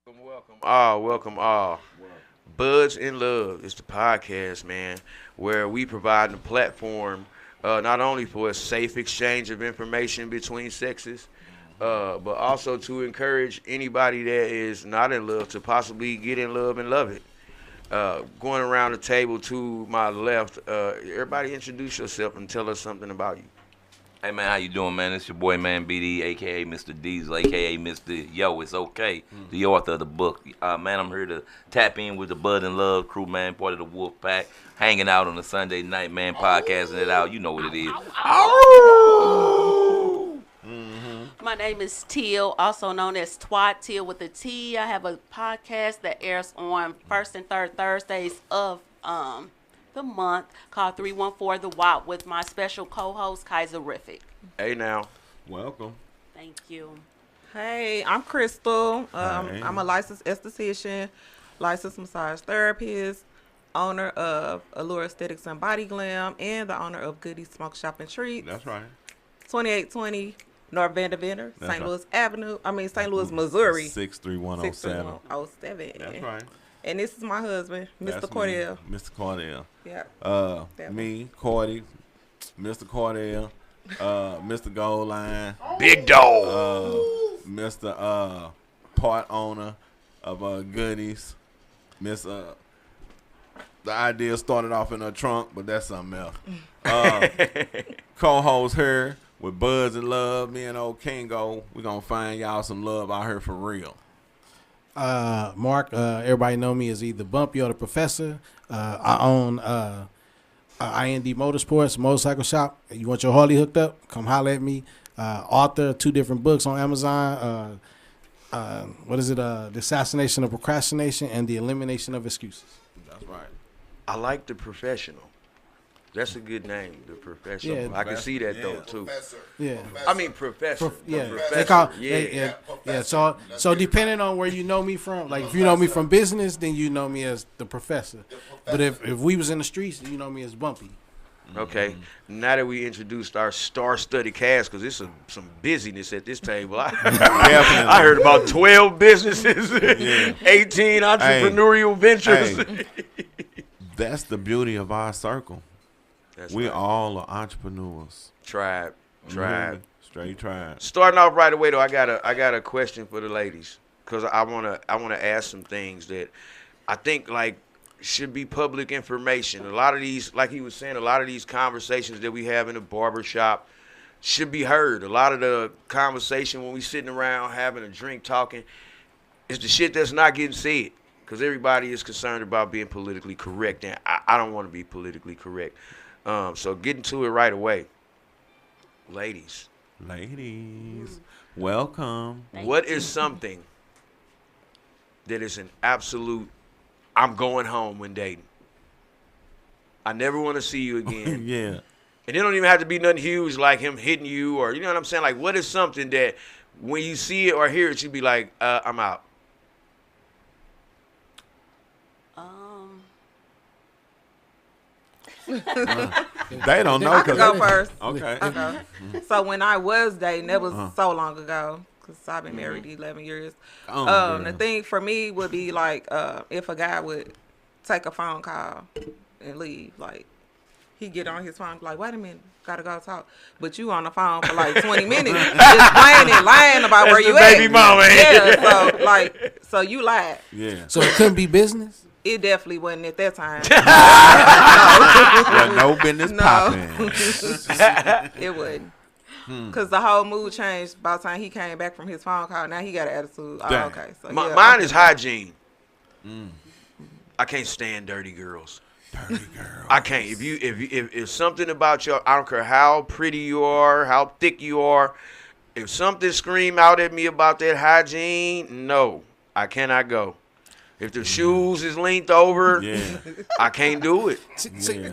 Welcome all. Buds in Love is the podcast, man, where we provide a platform not only for a safe exchange of information between sexes, but also to encourage anybody that is not in love to possibly get in love and love it. Going around the table to my left, everybody introduce yourself and tell us something about you. Hey man, how you doing, man? It's your boy, man, BD, aka Mr. Diesel, aka Mr. Yo, it's okay, the author of the book. Man, I'm here to tap in with the Bud and Love crew, man, part of the Wolf Pack, hanging out on a Sunday night, man, podcasting it out. You know what it is. My name is Teal, also known as Twat Teal with a T. I have a podcast that airs on first and third Thursdays of the month called 314 The WAP with my special co-host Kaiserific. Hey now. Welcome. Thank you. Hey, I'm Crystal. Hey. I'm a licensed esthetician, licensed massage therapist, owner of Allure Aesthetics and Body Glam, and the owner of Goody Smoke Shop and Treats. That's right. 2820 North Vanderbilt, That's St. right. Louis Avenue. St. Louis, Missouri. 63107. 63107. That's right. And this is my husband, Mr. That's Cordell. me, Mr. Cordell. Yeah. That Me, Cordy, Mr. Cordell, Mr. Gold Line, Big dog. Mr. Part owner of Goodies. Miss the idea started off in her trunk, but that's something else. Co-host here with Buds and Love, me and old Kingo. We're gonna find y'all some love out here for real. Mark, everybody know me as either Bumpy or the Professor. I own IND Motorsports, motorcycle shop. You want your Harley hooked up? Come holler at me. Author, 2 different books on Amazon. What is it? The Assassination of Procrastination and the Elimination of Excuses. That's right. I like the professional. That's a good name, the professional. Yeah, I can see that though yeah. too. Yeah. I mean professor. Yeah, Professor. they call Yeah. yeah. So depending on where you know me from, like if you know me from business, then you know me as the professor. But if we was in the streets, you know me as Bumpy. Okay. Now that we introduced our star-studded cast, because there's some busyness at this table. I heard about 12 businesses, 18 entrepreneurial ventures. Hey. That's the beauty of our circle. That's We right. all are entrepreneurs. Tribe. Straight tribe. Starting off right away though, I got a question for the ladies, because I wanna ask some things that I think like should be public information. A lot of these, like he was saying, a lot of these conversations that we have in the barber shop should be heard. A lot of the conversation when we sitting around having a drink talking is the shit that's not getting said, because everybody is concerned about being politically correct, and I don't want to be politically correct. So getting to it right away, ladies. Ladies, welcome. What is something that is an absolute, I'm going home when dating? I never want to see you again. Yeah. And it don't even have to be nothing huge like him hitting you or, you know what I'm saying? Like, what is something that when you see it or hear it, you be like, I'm out. They don't know. I can go first. Okay. Okay. So when I was dating, that was so long ago, because I've been married 11 years. Oh, The girl. thing for me would be like if a guy would take a phone call and leave, like he get on his phone like, wait a minute, gotta go talk, but you on the phone for like 20 minutes just playing and lying about where That's you the at. baby mama. Yeah, so you lied. Yeah. So it couldn't be business. It definitely wasn't at that time. Well, no business No. popping. It wouldn't. Because the whole mood changed by the time he came back from his phone call. Now he got an attitude. Oh, Damn. okay. So Mine yeah, is hygiene. I can't stand dirty girls. Dirty girl. I can't. If something about your, I don't care how pretty you are, how thick you are, if something scream out at me about that hygiene, no, I cannot go. If the shoes is leaned over, Yeah. I can't do it.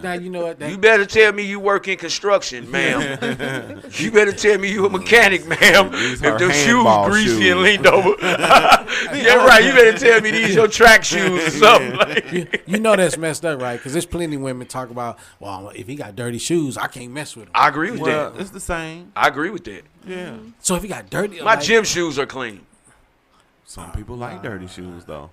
Now you know what. You better tell me you work in construction, ma'am. You better tell me you a mechanic, ma'am. These If are the shoes handball greasy and shoes. leaned over. Yeah, right. You better tell me these your track shoes or something. Like. you know that's messed up, right? Because there's plenty of women talk about, well, if he got dirty shoes, I can't mess with him. I agree with Well, that. it's the same. I agree with that. Yeah. So if he got dirty, My like, gym shoes are clean. Some people like dirty shoes though.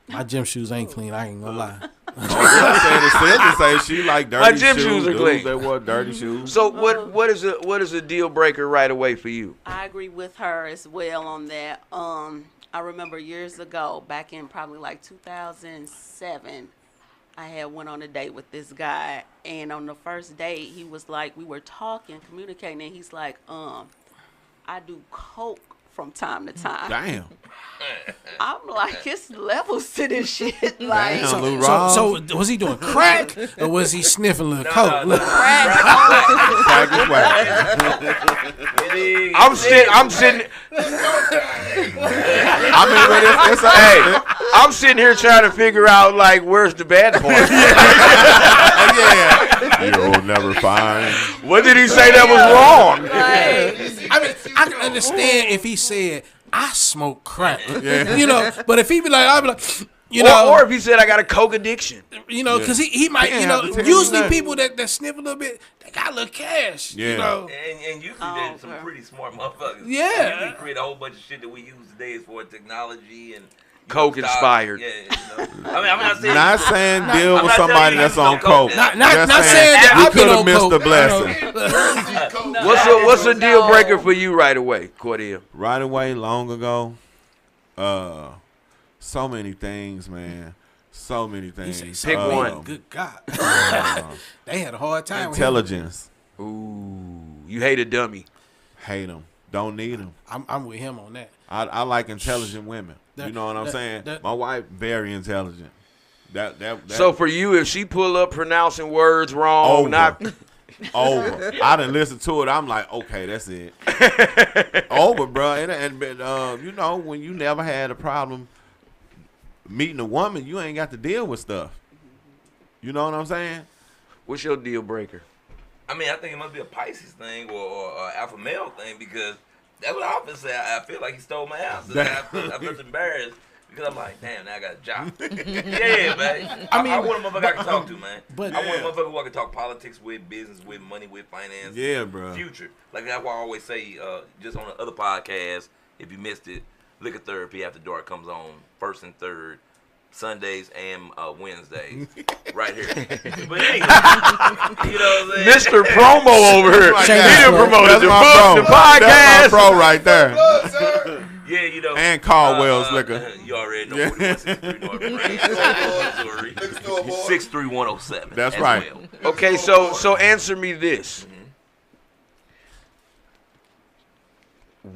My gym shoes ain't clean. I ain't gonna lie. I said the sister say she like dirty My gym shoes. shoes are Dudes clean. that wore dirty shoes. So what is a deal breaker right away for you? I agree with her as well on that. I remember years ago, back in probably like 2007, I had went on a date with this guy, and on the first date, he was like, we were talking, communicating, and he's like, I do coke from time to time. Damn. I'm like, it's levels to this shit. Like, Damn, Lou Rawls. So was he doing crack or was he sniffing a little coke? crack, Crack is whack. I'm sitting. I mean, but it's Hey, I'm sitting here trying to figure out like where's the bad part. yeah. You'll never find. What did he say that was wrong? I mean, I can understand if he said, I smoke crack. You know, but if he be like, I'd be like, you know. Or if he said I got a coke addiction. You know, because he might, He you ain't know, have to tell you usually nothing. people that sniff a little bit, they got a little cash. Yeah. You know. And usually there's some pretty smart motherfuckers. Yeah. You can create a whole bunch of shit that we use today as for technology and Coke style. inspired. Yeah, you know. I mean, I'm not saying Not saying deal I'm with not somebody telling you that's you on don't coke. coke. Not saying that you I've been could have on missed coke. the blessing. What's a deal breaker for you right away, Cordelia? Right away, long ago. So many things, man. So many He things. said, Pick "So one." Good God. They had a hard time with him. Intelligence. Ooh, you hate a dummy. Hate them. Don't need them. I'm with him on that. I like intelligent women. You know what I'm saying? My wife, very intelligent. That So for you, if she pull up pronouncing words wrong, Over. not over. I done listened to it. I'm like, okay, that's it. Over, bro. And you know, when you never had a problem meeting a woman, you ain't got to deal with stuff. You know what I'm saying? what's your deal breaker? I mean, I think it must be a Pisces thing or alpha male thing because that's what I often say. I feel like he stole my answer. I felt embarrassed because I'm like, damn, now I got a job. Yeah, man. I want a motherfucker I can talk to, man. But- I want a motherfucker who I can talk politics with, business with, money with, finance. Yeah, bro. Future. Like that's why I always say, just on the other podcast, if you missed it, Liquor Therapy After Dark comes on first and third. Sundays and Wednesdays, right here. But anyway, you know what I'm saying? Mr. Promo over here. Like He that. done promoted That's the my book, bro. the podcast. That's my bro right there. Yeah, you know. And Caldwell's liquor. You already know 4163 North Parade, Missouri. 63107. That's as right. well. Okay, so answer me this.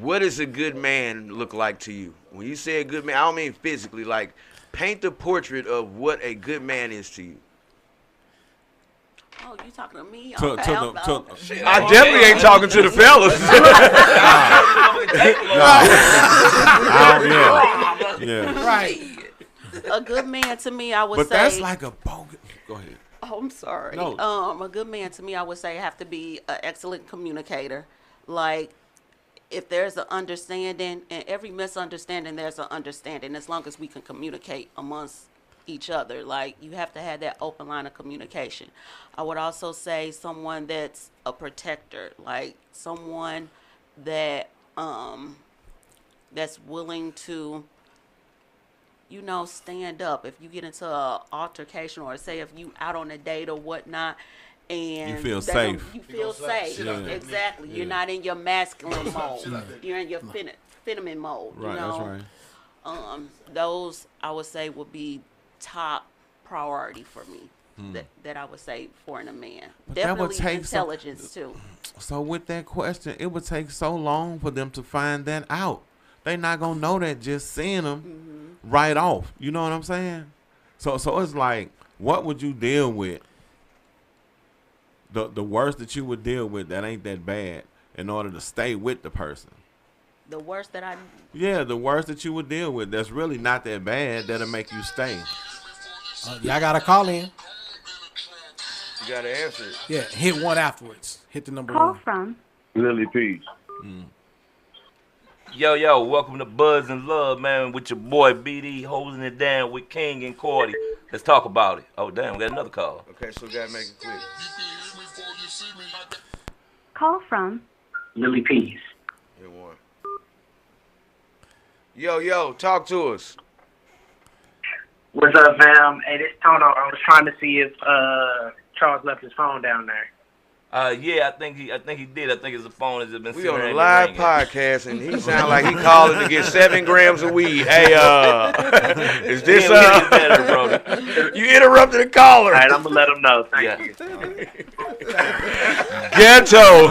What does a good man look like to you? When you say a good man, I don't mean physically. Like, paint the portrait of what a good man is to you. Oh, you talking to me? To Okay, I'm the- I definitely ain't talking to the fellas. Yeah. Right. a good man to me, I would But say. that's like a bogus. Go ahead. Oh, I'm sorry. No. A good man to me, I would say, have to be an excellent communicator. Like, if there's an understanding, and every misunderstanding, there's an understanding, as long as we can communicate amongst each other. Like, you have to have that open line of communication. I would also say someone that's a protector, like someone that that's willing to, you know, stand up if you get into an altercation, or say if you out on a date or whatnot, and You feel they safe. don't- You feel safe. Yeah. Exactly. Yeah. You're not in your masculine mode. You're in your feminine mode. Right. You know? That's right. Those I would say would be top priority for me. That I would say for in a man. But that would Definitely take some- intelligence too. So with that question, it would take so long for them to find that out. They're not gonna know that just seeing them right off. You know what I'm saying? So it's like, what would you deal with? The worst that you would deal with that ain't that bad in order to stay with the person. The worst that I Yeah, the worst that you would deal with that's really not that bad that'll make you stay. Y'all got to call in. You got to answer it. Yeah, hit one afterwards. Hit the number Call one. from Lily Peace. Yo, welcome to Buzz and Love, man, with your boy BD holding it down with King and Cordy. Let's talk about it. Oh, damn, we got another call. Okay, so we got to make it quick. Call from Lily Peace. Hit one. Yo, talk to us. What's up, fam? Hey, this is Tono. I was trying to see if Charles left his phone down there. Yeah, I think he did. I think his phone has been We sitting on there a and live ringing. podcast, and he sound like he calling to get 7 grams of weed. Hey, is this Yeah, we get better, Brody. You interrupted the caller. All right, I'm gonna let him know. Thank Yeah. you. Ghetto.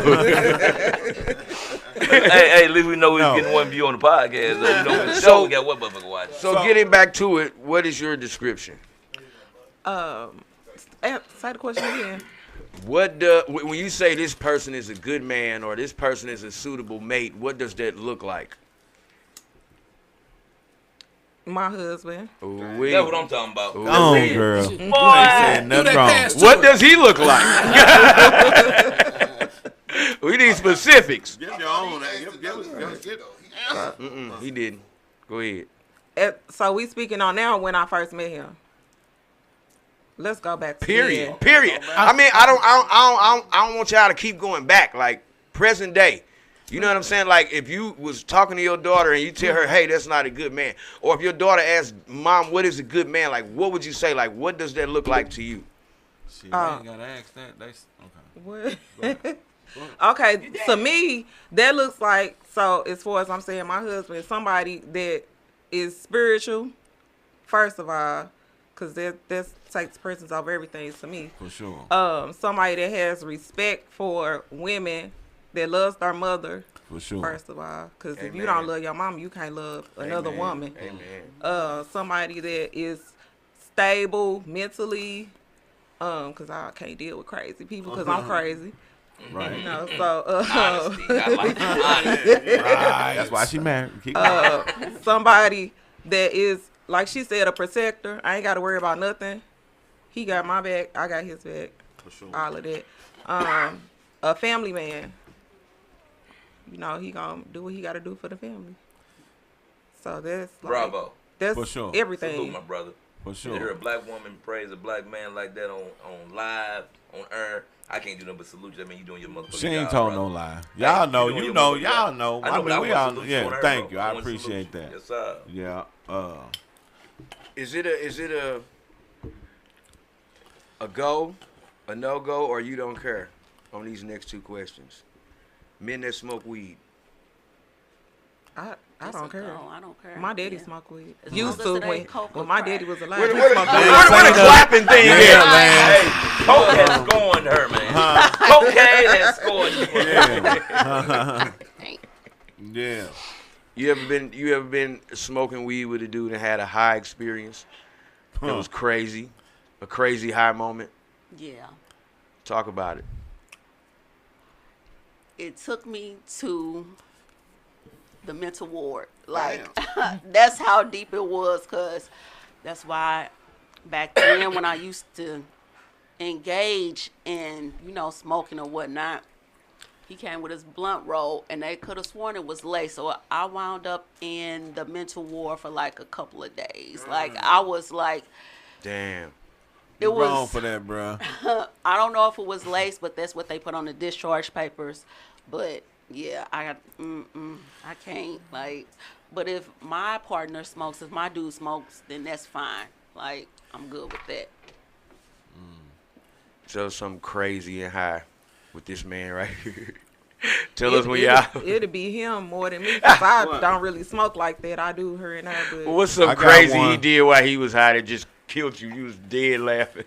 hey, at least we know we're getting one view on the podcast. So we know for So- sure we got one motherfucker watching. So getting back to it, what is your description? Say the question again. When you say this person is a good man or this person is a suitable mate, what does that look like? My husband. Ooh-wee. That's what I'm talking about. Ooh. Come on, girl. You ain't saying nothing that wrong. pass to What it. does he look like? We need specifics. Give your own. He didn't. Go ahead. So we speaking on now when I first met him. Let's go back to Period. then. Period. I mean, I don't want y'all to keep going back. Like present day. You know what I'm saying? Like if you was talking to your daughter and you tell her, "Hey, that's not a good man," or if your daughter asks, "Mom, what is a good man?" Like, what would you say? Like, what does that look like to you? Shit, I ain't gotta ask that. Okay. What? Okay, to me, that looks like, so as far as I'm saying, my husband is somebody that is spiritual, first of all, because that takes precedence over everything to me. For sure. Somebody that has respect for women, that loves their mother, For sure. first of all, because if you Amen. don't love your mom, you can't love another Amen. woman. Amen. Somebody that is stable mentally, because I can't deal with crazy people because I'm crazy. Right. You know, so Honesty. I like honesty. That's why she married. Keep going. somebody that is, like she said, a protector. I ain't got to worry about nothing. He got my back. I got his back. For sure. All of that. A family man. You know, he gonna do what he got to do for the family. So that's like, Bravo. That's For sure. everything. Salute, my brother. For To hear sure. a black woman praise a black man like that on live, on air, I can't do nothing but salute you. I mean, you doing your motherfucking She ain't job, told brother. no lie. Y'all know. You doing You your know. motherfucking Y'all job. know. I I know, but mean, I we want to all. salute you Yeah. on her, Thank bro. you. I want to salute appreciate you. that. Yes, sir. Yeah. Is it a go, a no go, or you don't care on these next two questions? Men that smoke weed. I It's don't a care. go. I don't care. My daddy Yeah. smoked weed. As Used long as to it ain't coke or when my crack. daddy was alive. Where he the smoked Yeah, weed. where the say clapping thing Yeah, at? man. Hey, Coke has scorned her, man. Cocaine has scorned you. Yeah. You ever been smoking weed with a dude and had a high experience? It was crazy, a crazy high moment. Yeah. Talk about it. It took me to the mental ward. Like, that's how deep it was, because that's why back then when I used to engage in, smoking or whatnot, he came with his blunt roll, and they could have sworn it was lace. So I wound up in the mental ward for like a couple of days. Like, I was like, Damn. it You was wrong for that, bro. I don't know if it was lace, but that's what they put on the discharge papers. But yeah, I can't, like, but if my partner smokes, if my dude smokes, then that's fine. Like, I'm good with that. So something crazy and high with this man right here. Tell us when y'all. It'll be him more than me, 'cause I don't really smoke like that. I do her and her, but What's some I got crazy he one. did while he was high that just killed you? You was dead laughing.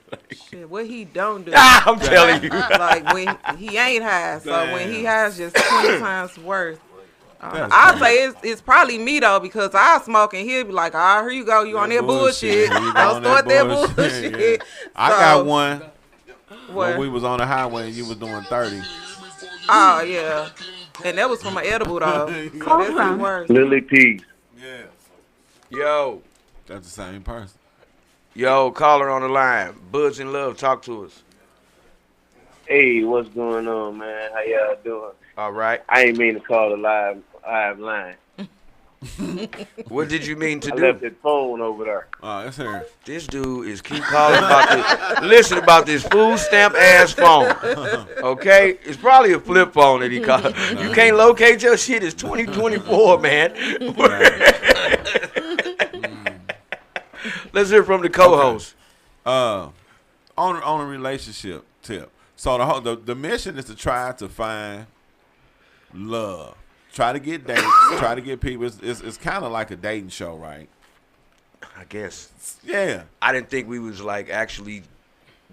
shit, what he don't do. I'm telling you. Like when he ain't high, so when he has just 20 times worse. That's I'll say it's probably me though, because I smoke and he'll be like, "Ah, here you go, you on that bullshit. Here you go Don't on start that bullshit." bullshit." Yeah. I So, got one what? when we was on the highway and you was doing 30. Oh yeah, and that was from an edible though. So that's even worse. Lily P. Yeah. Yo, That's the same person. caller on the line. Buds in Love, talk to us. Hey, what's going on, man? How y'all doing? All right. I ain't mean to call the live line. What did you mean to I do? left that phone over there. Oh, that's her. This dude is keep calling about this. Listen about this food stamp ass phone. Okay? It's probably a flip phone that he called. You can't locate your shit. It's 2024, man. Let's hear from the co-host. On a relationship tip. So the mission is to try to find love. Try to get dates. Try to get people. It's kind of like a dating show, right? I guess. Yeah. I didn't think we was like actually.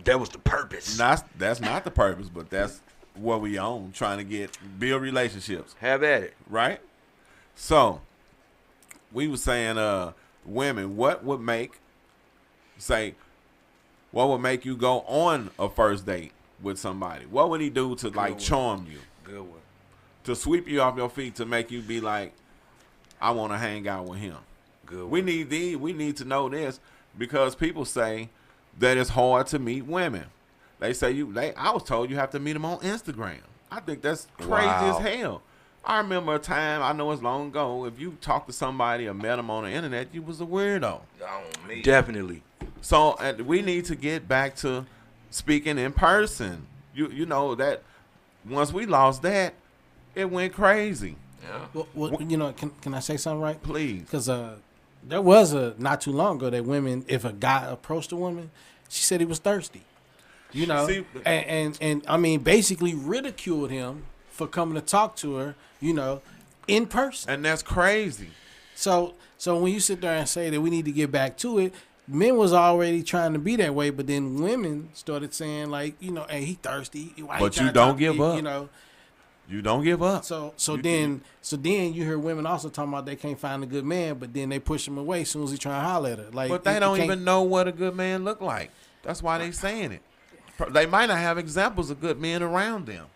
That was the purpose. That's not the purpose, but that's what we own. Trying to build relationships. Have at it. Right. So we were saying, women, what would make you go on a first date with somebody? What would he do to like charm you? Good one. To sweep you off your feet, to make you be like, I want to hang out with him. Good one. We need to know this because people say that it's hard to meet women. They say I was told you have to meet them on Instagram. I think that's crazy as hell. I remember a time, I know it's long ago, if you talk to somebody or met them on the internet, you was a weirdo. Definitely. So we need to get back to speaking in person. You know that once we lost that, it went crazy. Yeah. Well, can I say something right? Please. Because there was not too long ago that women, if a guy approached a woman, she said he was thirsty. See, and I mean, basically ridiculed him for coming to talk to her, in person. And that's crazy. So when you sit there and say that we need to get back to it, men was already trying to be that way, but then women started saying like, hey, he thirsty. Why but he you don't give me? up. You don't give up. So then you hear women also talking about they can't find a good man, but then they push him away as soon as he try to holler at her. Like, but they don't even know what a good man look like. That's why they saying it. They might not have examples of good men around them.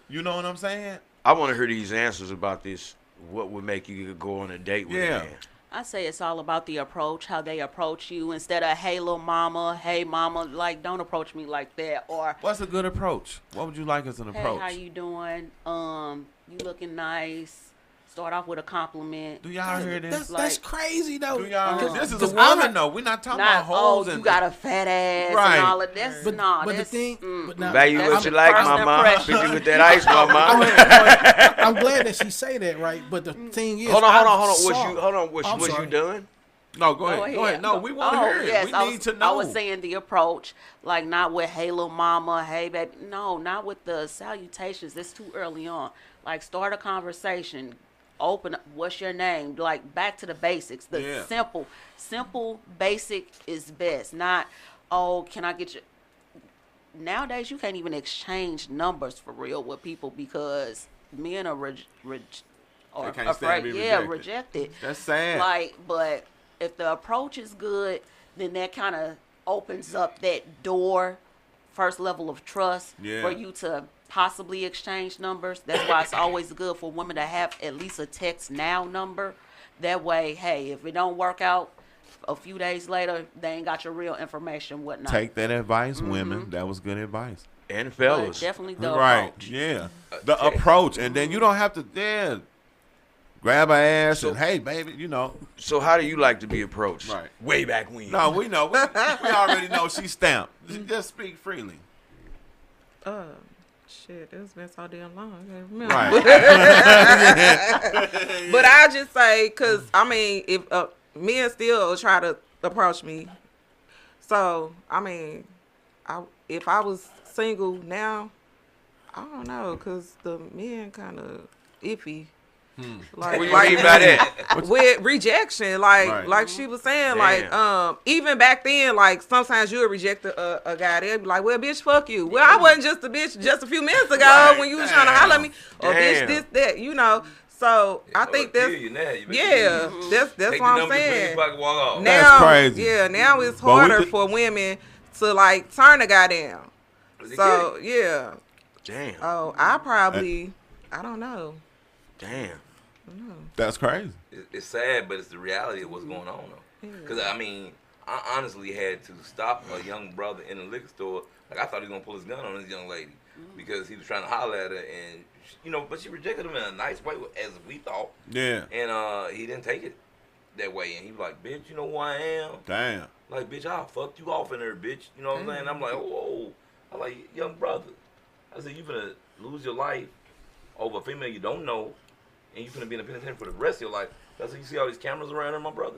You know what I'm saying? I want to hear these answers about this. What would make you go on a date with a man? I say it's all about the approach, how they approach you. Instead of, hey, little mama, hey, mama, like, don't approach me like that. Or, what's a good approach? What would you like as an approach? Hey, how you doing? You looking nice. Start off with a compliment. Do y'all hear this? That's crazy, though. Do y'all hear this? Is a woman, though. We're not talking about hoes. You got a fat ass right. and all of this. But the thing... Value what you like, mama. Pick with that ice, mama. I'm glad that she say that, right? But the thing is... Hold on. Was you done? No, go ahead. No, we want to hear it. Yes, we need to know. I was saying the approach, like not with hey little mama, hey baby. No, not with the salutations. It's too early on. Like start a conversation. Open up, what's your name? Like back to the basics. The simple, basic is best. Not, can I get you? Nowadays, you can't even exchange numbers for real with people because men are afraid. Rejected. That's sad. Like, but if the approach is good, then that kind of opens up that door, first level of trust for you to possibly exchange numbers. That's why it's always good for women to have at least a text now number. That way, hey, if it don't work out a few days later, they ain't got your real information, whatnot. Take that advice, women. That was good advice. And fellas. But definitely the right. approach. Yeah. The approach. And then you don't have to grab her ass and, hey, baby, So how do you like to be approached? Right. Way back when. No, we know. We already know she's stamped. Just speak freely. Shit, it's been so damn long. I can't remember. Right. But I just say, because, I mean, if men still try to approach me. So, I mean, if I was single now, I don't know, because the men kind of iffy. Like, what do you mean by that? With rejection, like she was saying, even back then, like sometimes you would reject a guy. They'd be like, "Well, bitch, fuck you." Well, I wasn't just a bitch just a few minutes ago when you was trying to holler at me, or bitch, this, that, So I think that's that's what I'm saying. Now, that's crazy. Yeah, now it's harder for women to like turn a guy down. So yeah. Damn. Oh, I don't know. Damn. That's crazy. It's sad, but it's the reality of what's going on, though. Because, I mean, I honestly had to stop a young brother in a liquor store. Like, I thought he was going to pull his gun on this young lady because he was trying to holler at her. And, but she rejected him in a nice way, as we thought. Yeah. And he didn't take it that way. And he was like, bitch, you know who I am? Damn. Like, bitch, I'll fuck you off in there, bitch. You know what I'm saying? I'm like, whoa. I'm like, young brother. I said, you finna lose your life over a female you don't know. And you're going to be in the penitentiary for the rest of your life. That's why you see all these cameras around her, my brother.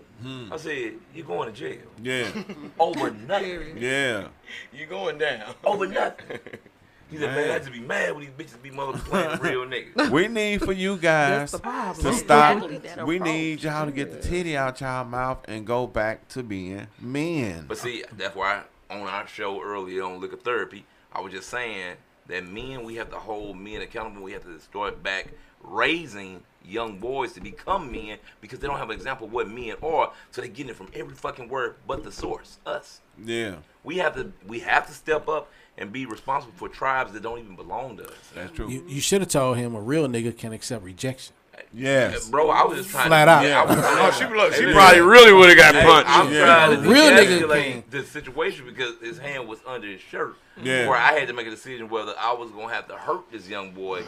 I said, you going to jail. Yeah. Over nothing. Yeah. You going down. Over nothing. He said, man, I just be mad when these bitches be motherfucking playing real niggas. We need for you guys That's the problem. to stop. Exactly that We approach. need y'all to get the titty out y'all mouth and go back to being men. But see, that's why on our show earlier on Liquor Therapy, I was just saying that men, we have to hold men accountable. We have to start back raising young boys to become men because they don't have an example of what men are, so they're getting it from every fucking word but the source, us. Yeah. We have to step up and be responsible for tribes that don't even belong to us. That's true. You should have told him a real nigga can accept rejection. Yes. Bro, I was just trying Flat to out. Yeah, I was Oh, trying she probably really would have got punched. I'm Yeah. trying to Real nigga de-escalate the situation because his hand was under his shirt. Yeah. Where I had to make a decision whether I was gonna have to hurt this young boy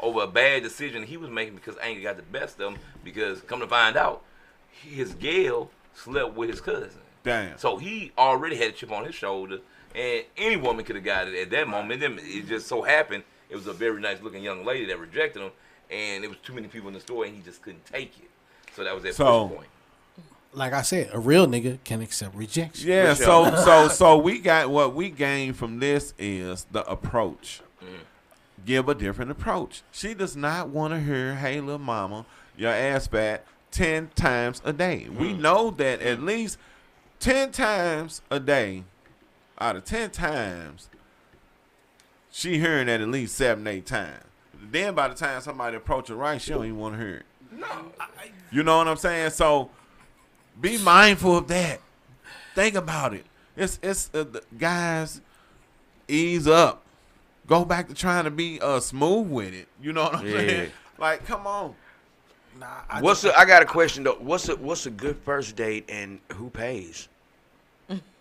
over a bad decision he was making because anger got the best of him. Because come to find out, his gal slept with his cousin. Damn. So he already had a chip on his shoulder, and any woman could have got it at that moment. Then it just so happened it was a very nice looking young lady that rejected him, and there was too many people in the store, and he just couldn't take it. So that was that So- push point. Like I said, a real nigga can accept rejection. Yeah, For sure. so we got what we gained from this is the approach. Give a different approach. She does not want to hear, "Hey, little mama, your ass fat 10 times a day." We know that at least 10 times a day, out of 10 times, she hearing that at least 7, 8 times. Then by the time somebody approach her right, she don't even want to hear it. No. You know what I'm saying? So be mindful of that. Think about it. It's guys, ease up. Go back to trying to be smooth with it. You know what I'm Yeah. saying? Like, come on. I got a question though. What's a good first date and who pays?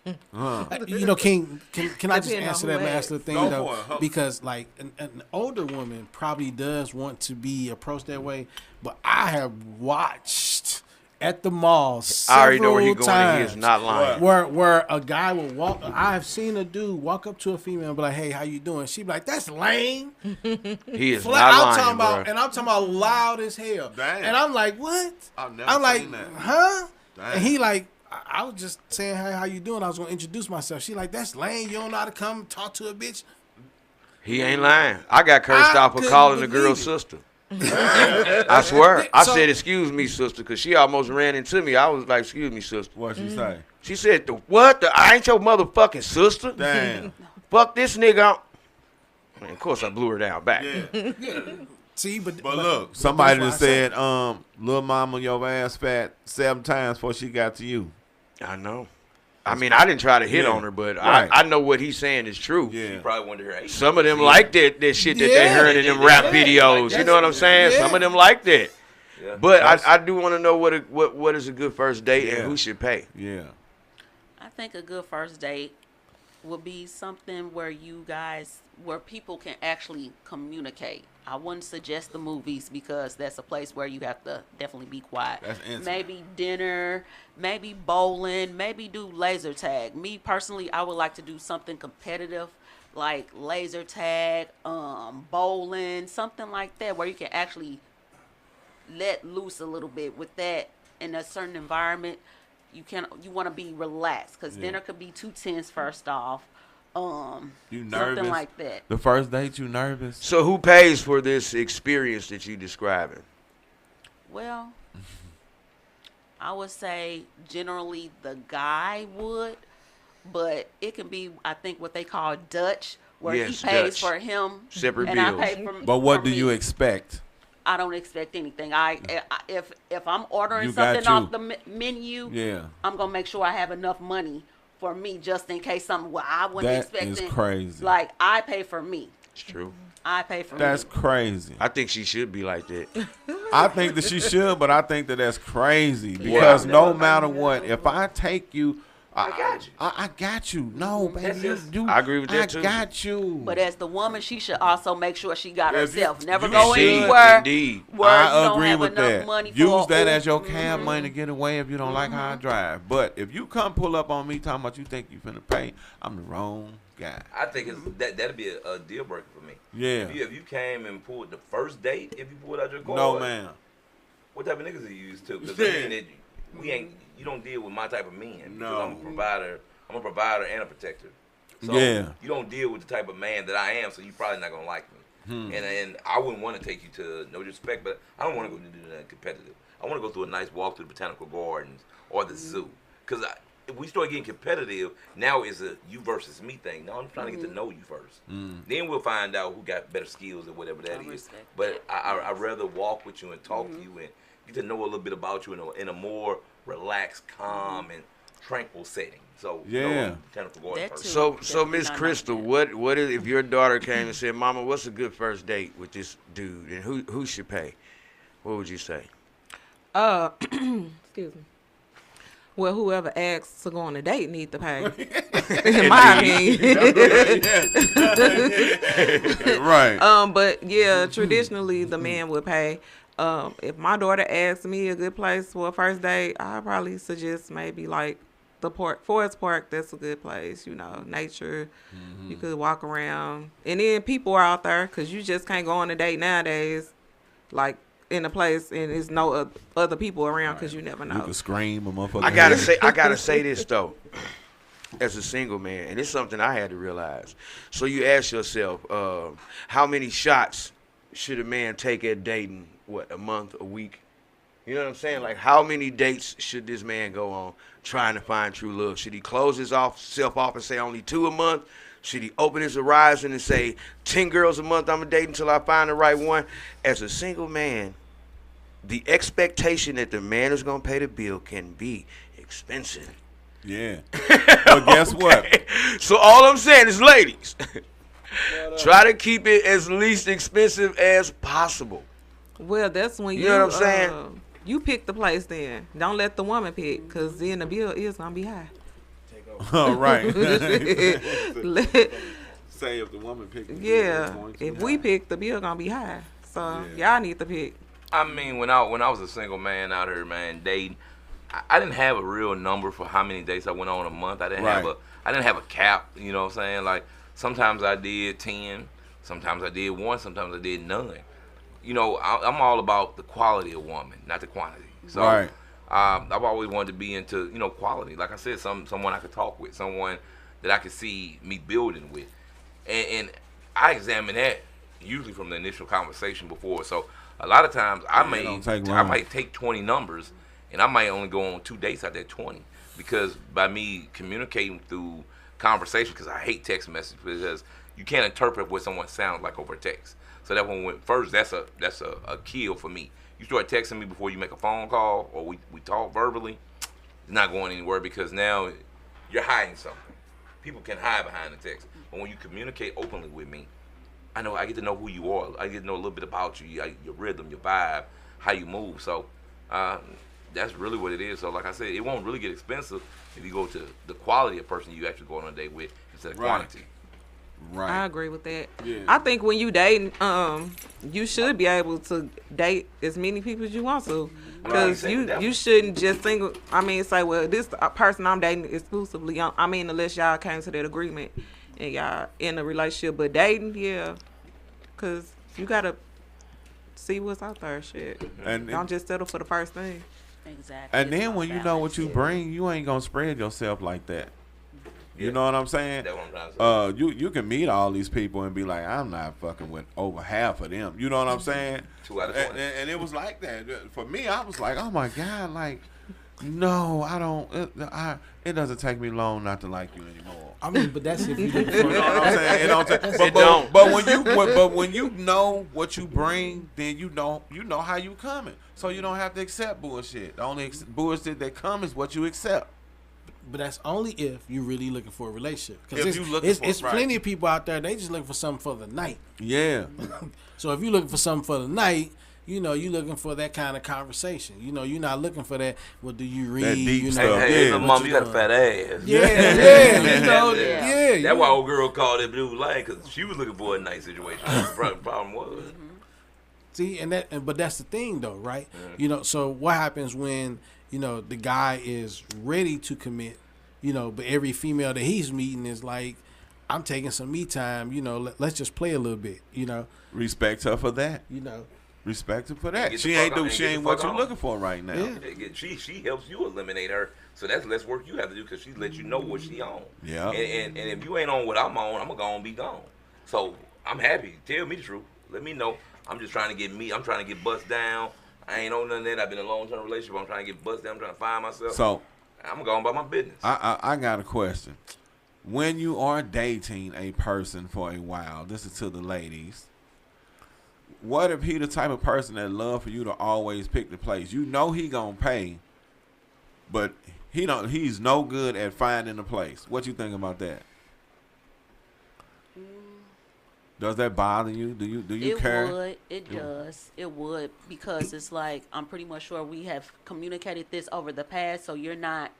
You know, King, can I just Depending on answer who that asks. last little thing Go though? for it, huh? Because like an older woman probably does want to be approached that way, but I have watched at the mall I already know where several you're going. And he is times not lying. where a guy will walk. I have seen a dude walk up to a female and be like, "Hey, how you doing?" She be like, "That's lame." He is Flat, not I'm lying, talking bro. about, and I'm talking about loud as hell. Damn. And I'm like, "What?" I've never I'm like, seen that. "Huh?" Damn. And he like, I was just saying, "Hey, how you doing?" I was gonna introduce myself. She like, "That's lame. You don't know how to come talk to a bitch." He ain't lying. I got cursed I out for couldn't calling the believe girl it. sister. I swear. I So- said, "Excuse me, sister," because she almost ran into me. I was like, "Excuse me, sister." What she say? She said, "What? I ain't your motherfucking sister." Damn. Fuck this nigga. And of course, I blew her down back. Yeah. See, but Look, somebody that's that why I said, "Little mama, your ass fat 7 times before she got to you." I know. I mean, I didn't try to hit Yeah. on her, but Right. I know what he's saying is true. You Yeah. probably wonder her age. Some of them like that shit that they Yeah. heard in them rap videos. You know what I'm saying? Yeah. Some of them like that. Yeah. But I do want to know what is a good first date Yeah. and who should pay. Yeah. I think a good first date would be something where where people can actually communicate. I wouldn't suggest the movies because that's a place where you have to definitely be quiet. That's intimate. Maybe dinner, maybe bowling, maybe do laser tag. Me personally, I would like to do something competitive like laser tag, bowling, something like that where you can actually let loose a little bit with that in a certain environment. You want to be relaxed because dinner could be too tense first off. You nervous? Something like that. The first date, you nervous? So who pays for this experience that you describing? Well, I would say generally the guy would, but it can be, I think, what they call Dutch, where Yes, he pays Dutch. for him Separate and bills. I pay for. But what for do you me. expect? I don't expect anything. If I'm ordering You got something off you. the menu, Yeah. I'm gonna make sure I have enough money for me just in case something. Well, I wasn't That expecting. is crazy. Like I pay for me. It's true. I pay for That's me. crazy. I think she should be like that. I think that she should, but I think that that's crazy because no matter what, if I take you, I got you. I got you. No, baby, you. I agree with that, too. I got you. But as the woman, she should also make sure she got If you- herself. Never you go should. anywhere Indeed. where you I don't agree have with enough that. money for Use that Uber. as your cab money to get away if you don't like how I drive. But if you come pull up on me talking about you think you finna pay, I'm the wrong guy. I think that'd be a deal breaker for me. Yeah. If you came and pulled the first date, if you pulled out your card, No, ma'am. What type of niggas are you used to? Because I mean, you don't deal with my type of men. No. Because I'm a provider and a protector. So Yeah. you don't deal with the type of man that I am, so you probably not gonna like me. And I wouldn't want to take you to, no disrespect, but I don't want to go do nothing competitive. I want to go through a nice walk through the botanical gardens or the zoo. Because if we start getting competitive, now it's a you versus me thing. No, I'm trying to get to know you first. Then we'll find out who got better skills or whatever that is. Respect. But I'd rather walk with you and talk to you and get to know a little bit about you in a more relaxed, calm, and tranquil setting. So Yeah. botanical garden That first. too. So Definitely Miss not Crystal, like what is if your daughter came and said, "Mama, what's a good first date with this dude, and who should pay?" What would you say? Excuse me. Well, whoever asks to go on a date need to pay. In my opinion. Right. But yeah, traditionally the man would pay. If my daughter asks me a good place for a first date, I probably suggest maybe like the Forest Park. That's a good place, you know, nature. You could walk around, and then people are out there because you just can't go on a date nowadays, like in a place and there's no other people around because you never You know. can scream a motherfucker. I gotta say this though, as a single man, and it's something I had to realize. So you ask yourself, how many shots should a man take at dating? What, a month, a week? You know what I'm saying? Like, how many dates should this man go on trying to find true love? Should he close himself off and say only 2 a month? Should he open his horizon and say 10 girls a month I'm gonna date until I find the right one? As a single man, the expectation that the man is gonna pay the bill can be expensive. Yeah. But guess what? Okay? So all I'm saying is, ladies, try to keep it as least expensive as possible. Well, that's when You know what I'm saying? You pick the place then. Don't let the woman pick because then the bill is going to be high. All right. Let- Say if the woman picked the yeah. If we pick, the bill going to be high. So y'all need to pick. I mean, when I was a single man out here, man, dating, I didn't have a real number for how many dates I went on a month. I didn't have a cap. You know what I'm saying? Like sometimes I did 10, sometimes I did 1, sometimes I did none. You know, I'm all about the quality of woman, not the quantity. So Right. I've always wanted to be into quality. Like I said, someone I could talk with, someone that I could see me building with, and I examine that usually from the initial conversation before. So a lot of times I might take 20 numbers, and I might only go on 2 dates out of that 20 because by me communicating through conversation, because I hate text messages because you can't interpret what someone sounds like over text. So that one went first. That's a kill for me. You start texting me before you make a phone call or we talk verbally, it's not going anywhere because now you're hiding something. People can hide behind the text, but when you communicate openly with me, I get to know who you are. I get to know a little bit about you, your rhythm, your vibe, how you move. So that's really what it is. So like I said, it won't really get expensive if you go to the quality of person you actually go on a date with instead of quantity. Right. I agree with that. Yeah. I think when you dating, you should be able to date as many people as you want to, because you shouldn't just say, well, this person I'm dating exclusively. Unless y'all came to that agreement and y'all in a relationship. But dating, yeah, because you gotta see what's out there. Shit, And don't just settle for the first thing. Exactly. And It's then all when you know what balance, you yeah. bring, you ain't gonna spread yourself like that. You know what I'm saying? That's what I'm trying to say. You can meet all these people and be like, I'm not fucking with over half of them. You know what I'm saying? 2 out of 20. And it was like that for me. I was like, oh my god, like, no, I don't. It doesn't take me long not to like you anymore. I mean, but that's if you look You know what I'm saying? It don't take. It don't. But when you know what you bring, then you know how you coming. So you don't have to accept bullshit. The only bullshit that comes is what you accept. But that's only if you're really looking for a relationship. Because If you looking for- it's right. plenty of people out there, they just looking for something for the night. Yeah. So if you're looking for something for the night, you're looking for that kind of conversation. You're not looking for that. What do you read? That deep you know, stuff. Hey, Yeah. little mom, you got a fat ass. Yeah. That's why old girl called it blue light because she was looking for a nice situation. The problem was. See, but that's the thing though, right? So what happens when the guy is ready to commit, but every female that he's meeting is like, I'm taking some me time, let's just play a little bit, Respect her for that. Respect her for And that. get She the ain't fuck on, do. and She get the ain't what fuck you on. looking for right now. Yeah. She helps you eliminate her. So that's less work you have to do because she let you know what she on. Yeah. And if you ain't on what I'm on, I'm gonna go and be gone. So I'm happy. Tell me the truth. Let me know. I'm just trying to get me. I'm trying to get bust down. I ain't on none of that. I've been in a long-term relationship. I'm trying to get bust down. I'm trying to find myself. So I'm gonna go on about my business. I got a question. When you are dating a person for a while, this is to the ladies. What if he the type of person that love for you to always pick the place? You know he gonna pay, but he's no good at finding the place. What you think about that? Does that bother you? Do you care? It does. It would, because it's like, I'm pretty much sure we have communicated this over the past, so you're not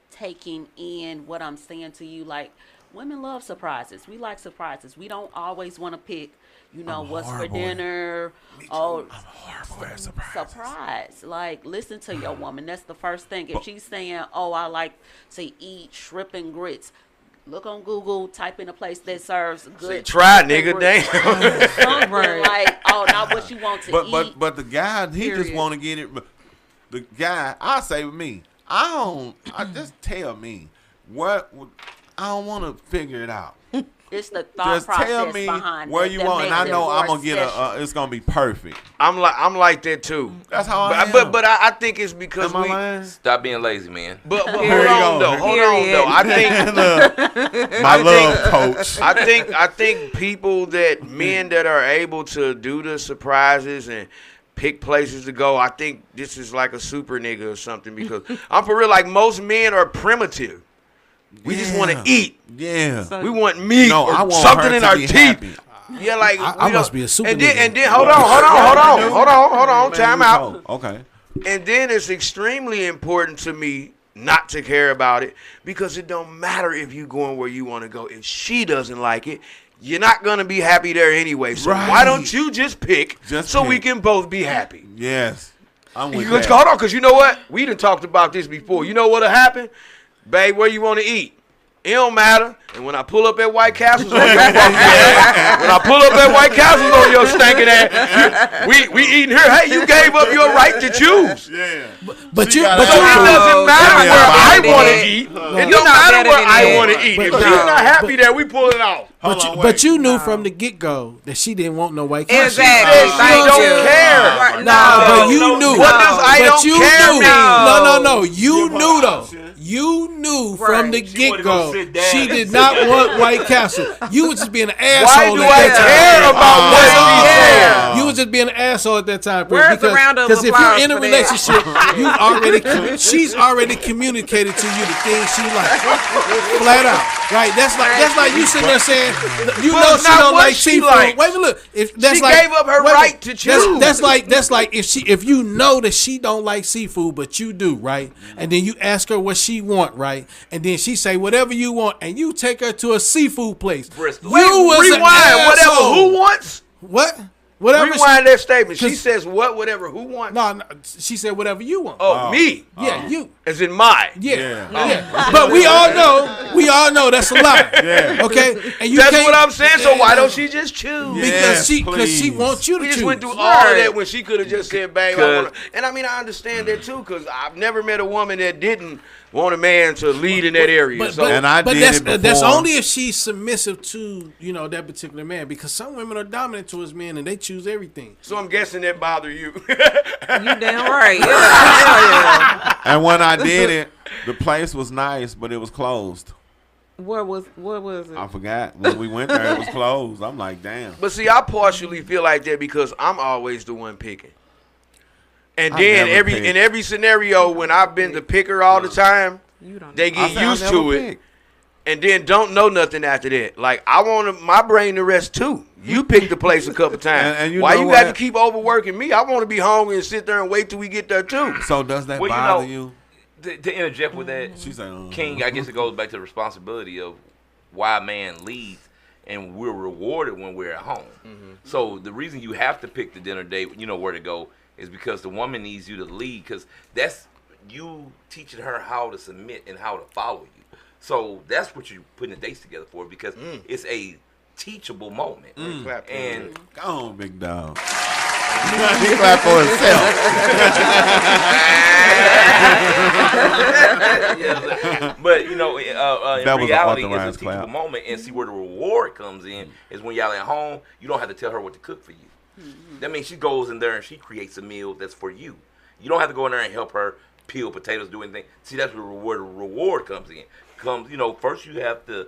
taking in what I'm saying to you. Like, women love surprises. We like surprises. We don't always want to pick, what's for horrible. dinner. I'm Oh, horrible at surprises. surprise. Like, listen to your woman. That's the first thing. If she's saying, oh, I like to eat shrimp and grits, look on Google, type in a place that serves good. Try, shrimp and nigga. grits. Damn. Something like, oh, not what you want to eat. But the guy, he just Period. want to get it. The guy, I say with me, I just tell me what. I don't want to figure it out. It's the thought Just process tell me behind where it you that want, and makes I it know I'm more gonna get special. it's gonna be perfect. I'm like that too. That's how I am. But I think it's because Am I we. lying? Stop being lazy, man. But hold Here you on go. though. Hold on though. I think My love coach. I think people men that are able to do the surprises and pick places to go, I think this is like a super nigga or something, because I'm for real, like most men are primitive. We just want to eat. Yeah. We want meat No, or I want something her in to our be teeth. happy. Yeah, like I we must don't- be a super and then, nigga. and then hold on, time out. Okay. And then it's extremely important to me not to care about it, because it don't matter if you going where you want to go. If she doesn't like it, you're not gonna be happy there anyway. So Right. why don't you just pick Just so we pick. can both be happy? Yes. I'm with Hold that. on, because you know what? We done talked about this before. You know what'll happen? Babe, where you want to eat? It don't matter. And when I pull up at White Castle's on your funky ass, when I pull up at White Castle's on your stinking ass, we eating here. Hey, you gave up your right to choose. Yeah. But She you, got but So you, it doesn't matter yeah, where I yeah. want to eat. It don't You're not matter better where than I that. want to eat. But- If but- she's not happy there, we pull it off. Hold on, but wait. you knew from the get go that she didn't want no white Castle. Exactly. She Thank don't you. care. Right, Nah, but you no, knew. What does I But don't you care knew. mean? No. You Give her knew an though. option. You knew Right. from the She get wanna go go sit down she and did sit not down. want White Castle. You was just being an Why asshole do at I that time. care about what she Yeah. said? You was just being an asshole at that time. Prince, Where's the round of because if applause you're in a for that? relationship, you already she's already communicated to you the things she likes, flat out. Right? That's like you sitting there saying you But know it's she not don't what like she seafood. likes. Wait a minute, look. If that's She like, gave up her wait a right minute. to choose. That's like if you know that she don't like seafood, but you do, right? And then you ask her what she want, right? And then she say whatever you want, and you take her to a seafood place. Bristol. You was an Rewind. Whatever asshole. who wants. What? Whatever. Rewind that statement. She 'cause- says what? Whatever who wants. No, she said whatever you want. Oh, me. Yeah, you. As in my. Yeah. Yeah. But we all know that's a lie. Yeah. Okay? And you That's can't, what I'm saying. So why don't she just choose? because Yes, she please. wants you to We just choose. went through all of Right. that when she could have just said, babe, I Cause- wanna. And I mean, I understand that too, because I've never met a woman that didn't want a man to lead in that area. So And I did that's, it before. that's only if she's submissive to, that particular man. Because some women are dominant towards men and they choose everything. so I'm guessing that bother you. You damn right. Yeah. And when I did it, the place was nice, but it was closed. What was it? I forgot. When we went there, it was closed. I'm like, damn. But see, I partially feel like that because I'm always the one picking. And I then never pick. in every scenario when I've been the picker all the time, You don't. they I get said I used never to it. picked. And then don't know nothing after that. Like, I want my brain to rest too. You picked the place a couple times. And you Why know you got to what? keep overworking me? I want to be hungry and sit there and wait till we get there too. So does that Well, you bother know- you? To interject with that, She's like, King, I guess it goes back to the responsibility of why a man leads, and we're rewarded when we're at home. So the reason you have to pick the dinner date, where to go, is because the woman needs you to lead, because that's you teaching her how to submit and how to follow you. So that's what you're putting the dates together for, because it's a teachable moment. Clap. And Go on, big dog. He clapped for himself. But you know, That in was an reality, it's authorized a teachable clap. moment, and see where the reward comes in is when y'all at home. You don't have to tell her what to cook for you. That means she goes in there and she creates a meal that's for you. You don't have to go in there and help her peel potatoes, do anything. See, that's where the reward comes in. First you have to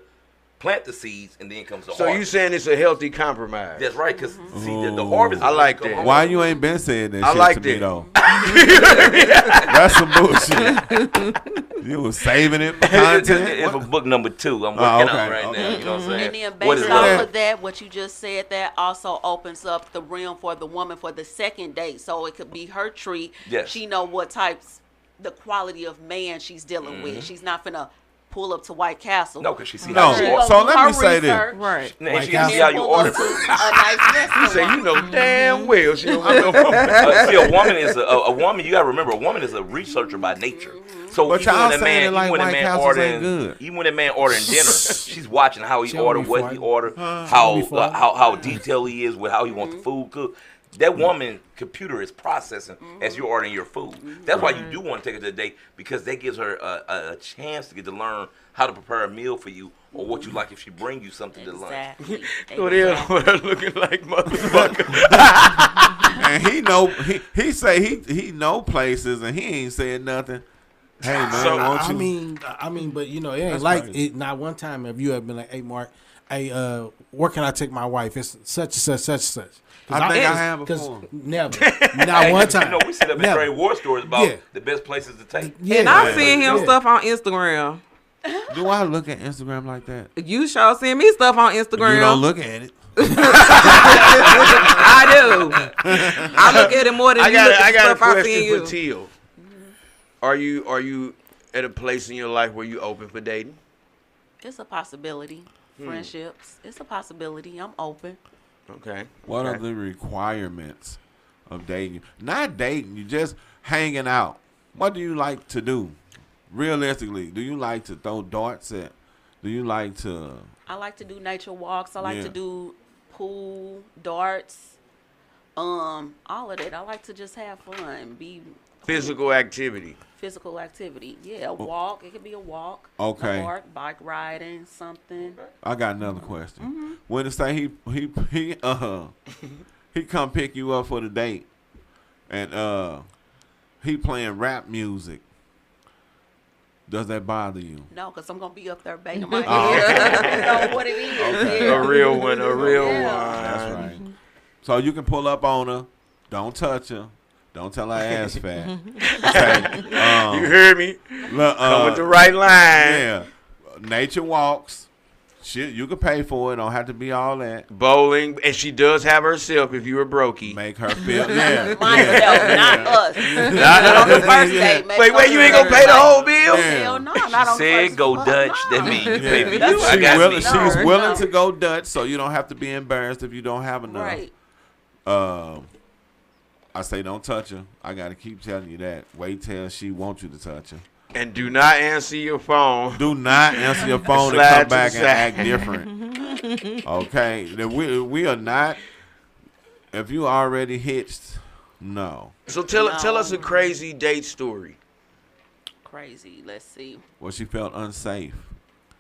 plant the seeds, and then comes the So harvest. you saying it's a healthy compromise? That's right, because see, the harvest. I like come that. home. Why you ain't been saying that I shit like to me, that. though? That's some bullshit. You was saving it for content? It's for book number 2. I'm working on right now. You know what I'm saying? And then What is based love? off of that, what you just said, that also opens up the realm for the woman for the second date. So it could be her treat. Yes. She know what types, the quality of man she's dealing with. She's not finna pull up to White Castle. No, because she see No. how She you gonna order. So do let her me say this. research, Right. And she White can see how you pull order. up to a nice You say restaurant. you know damn well she don't want no See, a woman is a woman. You gotta remember, a woman is a researcher by nature. So But even y'all when a saying man, it like even when a White man Castles ordering, ain't good. even when a man ordering dinner, she's watching how he Tell order, me what before he I- order, Tell me before I- how detailed he is with how he want the food cooked. That woman computer is processing as you're ordering your food. That's why you do want to take her to a date, because that gives her a chance to get to learn how to prepare a meal for you, or what you like if she bring you something to lunch. Exactly. So they're looking like motherfucker. And he know he say he know places and he ain't said nothing. Hey man, So, won't I you? mean, but you know, it ain't That's like crazy. it. Not one time have you ever been like, "Hey, Mark, hey, where can I take my wife? It's such and such, such and such." I think I have before. Never, not one time. You know, we sit up and Never. trade war stories about Yeah. the best places to take. Yeah, And I man. seen him Yeah. stuff on Instagram. Do I look at Instagram like that? You sure send me stuff on Instagram. You don't look at it. I do. I look at it more than I you look got at I the got a stuff I question seen for you. Teal. Are you at a place in your life where you open for dating? It's a possibility. Friendships. It's a possibility. I'm open. Okay. What okay. are the requirements of dating? Not dating, you just hanging out. What do you like to do? Realistically, do you like to throw darts at? Do you like to? I like to do nature walks. I like Yeah. to do pool, darts, all of that. I like to just have fun, be Physical activity. physical activity. Yeah, a walk. It could be a walk. Okay. A park, bike riding, something. I got another question. When it say he come pick you up for the date, and he playing rap music. Does that bother you? No, because I'm gonna be up there banging my Oh, head. You know what it is. Okay. Yeah. A real one. A real Yeah. That's one. right. So you can pull up on her. Don't touch her. Don't tell her ass fat. Say, You heard me? look, Come with the right line. Yeah. Nature walks. Shit, you can pay for it. Don't have to be all that. Bowling, and she does have herself if you were brokey. Make her feel. Yeah. Myself, not us. Not Not on the first Yeah. date. make Wait, sure you ain't gonna pay the whole bill? Yeah. Hell no, not on the Said first go fuck, Dutch. no. That means you pay me. That's I what got willing, me. she's No, willing no. to go Dutch, so you don't have to be embarrassed if you don't have enough. Right. I say don't touch her. I gotta keep telling you that. Wait till she wants you to touch her. And do not answer your phone. Do not answer your phone and Slide come to back the and side. act different. Okay, then we are not. If you already hitched, no. So tell us a No. crazy date story. Crazy. Let's see. Well, she felt unsafe.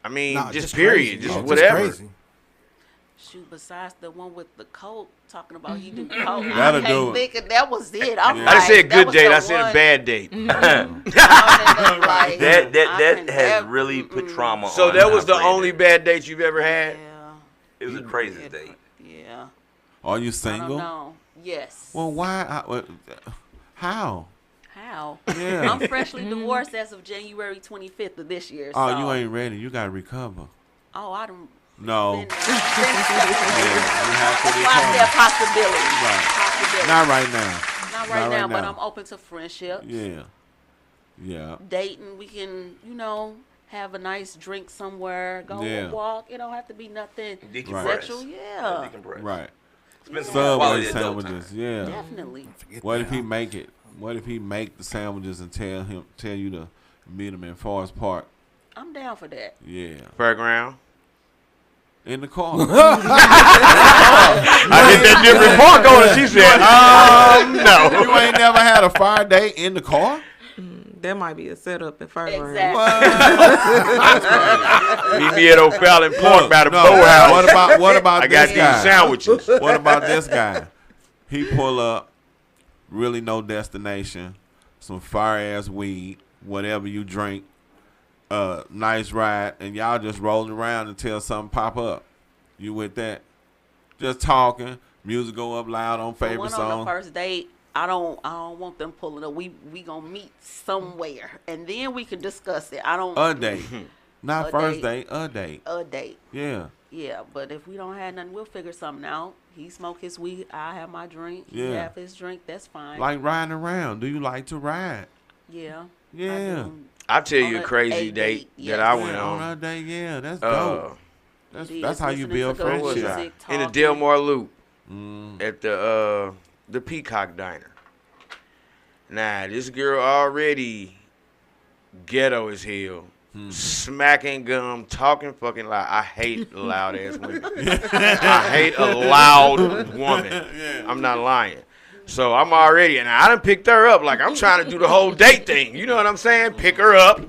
I mean, Nah, just crazy. period, just Oh, whatever. crazy. Shoot, besides the one with the coke, talking about he do coke. That'll I do can't it. think of, that was it. I'm Yeah. like, I said that good was date. the I said a one- bad date. Like, That I can has never- really put trauma. So on that was the our only friend. bad date you've ever had. Yeah. It was a crazy date. Yeah. Are you I don't single? know. Yes. Well, why? How? How? Yeah. I'm freshly divorced as of January 25th of this year. Oh, so. you ain't ready. You gotta recover. Oh, I don't. No. Been, Yeah, you have to Well, I said recover. possibility. Right. Possibility. Not right now. Not right not now, right but now. I'm open to friendship. Yeah. Yeah. Dating, we can, have a nice drink somewhere, go Yeah. walk. It don't have to be nothing Decompress. sexual. Yeah, Decompress. Right. Spend some Subway quality adult sandwiches. time. Yeah. definitely. What if he make it? What if he make the sandwiches and tell you to meet him in Forest Park? I'm down for that. Yeah. Fairground. In the car. I hit that different park on it. She said, "Oh, No. You ain't never had a fire day in the car? That might be a setup at first. Exactly. Meet me at O'Fallon Park by the No, boathouse. what about I this got guy? these sandwiches. What about this guy? He pull up, really no destination, some fire ass weed, whatever you drink, nice ride, and y'all just rolling around until something pop up. You with that? Just talking, music go up loud on favorite On the song. first date, I don't want them pulling up. We gonna meet somewhere, and then we can discuss it. I don't A date, not A first date. date, a date. a date. Yeah, Yeah, but if we don't have nothing, we'll figure something out. He smoke his weed, I have my drink. He Yeah. have his drink. That's fine. like riding around. Do you like to ride? yeah. Yeah. I'll tell On you a a crazy date date, that yes. I went On on. a date, yeah, that's Uh, dope. That's how you Listening build to good was friendship. music, in the talking. Delmar Loop Mm. at the Peacock Diner. Nah, this girl already ghetto as hell. Smacking gum, talking fucking loud. I hate loud ass women. I hate a loud woman. I'm not lying. So I'm already, and I done picked her up. Like I'm trying to do the whole date thing. You know what I'm saying? Pick her up,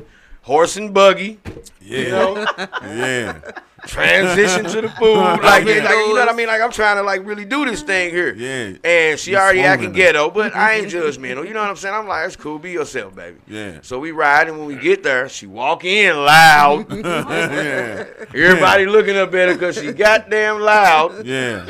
horse and buggy. Yeah, You know, yeah. transition to the food. Like, you know what I mean? Like I'm trying to like really do this thing here. Yeah. And she You already swallowing acting it. ghetto, but I ain't judgmental. You know what I'm saying? I'm like, it's cool. Be yourself, baby. Yeah. So we ride, and when we get there, she walk in loud. Yeah. Everybody looking up at her because she goddamn loud. Yeah.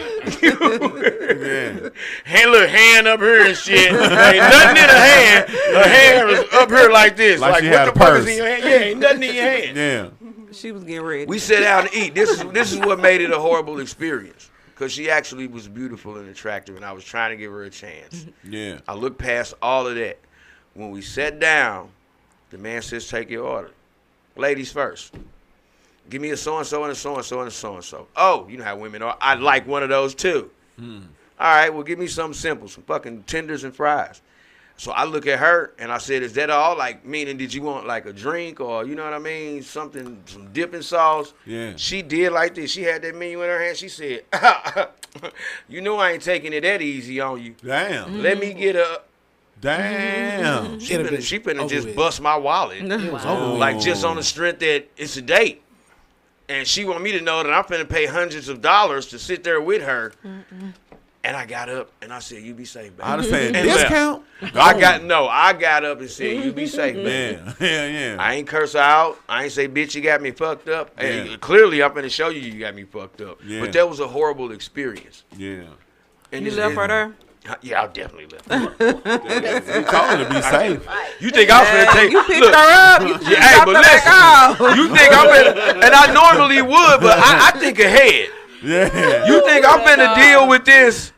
Yeah. Hand, little hand up here and shit. Ain't nothing in her hand. Her hand was up here like this. Like Like, she what had the a fuck purse. is in your hand? Yeah, ain't nothing in your hand. Yeah. She was getting ready. We sat down to eat. This is what made it a horrible experience. Because she actually was beautiful and attractive, and I was trying to give her a chance. Yeah. I looked past all of that. When we sat down, the man says, take your order. Ladies first. Give me a so-and-so and a so-and-so and a so-and-so. Oh, you know how women are. I'd like one of those too. All right, well, give me something simple, some fucking tenders and fries. So I look at her, and I said, is that all? Like, meaning, did you want, like, a drink or, you know what I mean, something, some dipping sauce? Yeah. She did like this. She had that menu in her hand. She said, you know I ain't taking it that easy on you. Damn. Let me get a... Damn. She It'd finna, been she finna over just with. bust my wallet. It was over with. Like, just on the strength that it's a date. And she want me to know that I'm finna pay hundreds of dollars to sit there with her. And I got up and I said, you be safe, baby. I'd have said And left. discount. I got up and said, you be safe, baby. Yeah. Yeah. Yeah. I ain't curse her out. I ain't say, bitch, you got me fucked up. Yeah. Hey, clearly, I'm finna show you got me fucked up. Yeah. But that was a horrible experience. Yeah. And You this- left her there? Yeah, I definitely left her. You told her to be safe. You think I'm finna take... You picked look, her up. You Yeah, hey, dropped but her back off. You think I'm finna... And I normally would, but I think ahead. Yeah. You think I'm finna deal with this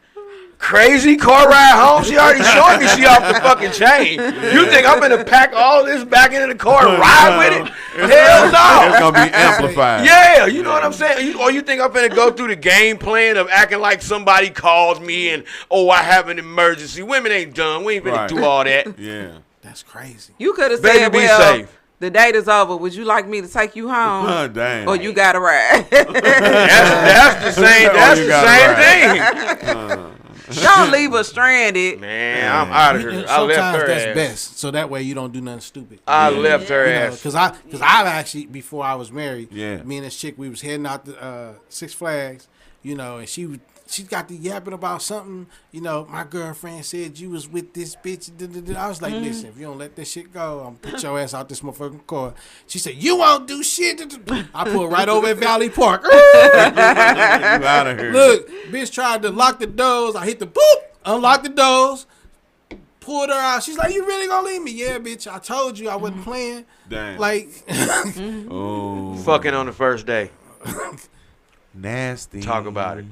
crazy car ride home? She already showed me she off the fucking chain. You think I'm finna pack all this back into the car and ride with it? Hell It's no. gonna be amplified. Yeah, you know what I'm saying? Or you think I'm finna go through the game plan of acting like somebody called me and, oh, I have an emergency. Women ain't dumb. We ain't finna Right. do all that. Yeah. That's crazy. You could have Baby, said, be well, safe. the date is over. Would you like me to take you home? Oh, damn. Or you got to ride? That's the same. Oh, That's you the got same right. thing. Don't leave her stranded. Man, I'm out of here. I left Sometimes her that's ass. best, so that way you don't do nothing stupid. I left her You know, ass. because I've actually, before I was married, Yeah. me and this chick, we was heading out to Six Flags, you know, and she got the yapping about something, you know, my girlfriend said you was with this bitch. I was like, listen, if you don't let this shit go, I'm gonna put your ass out this motherfucking car. She said, you won't do shit. I pulled right over at Valley Park. You out of here. Look, bitch tried to lock the doors. I hit the boop, unlock the doors, pulled her out. She's like, you really gonna leave me? Yeah, bitch, I told you I wasn't playing. Damn. Like, Oh. Fucking on the first day. Nasty. Talk about it.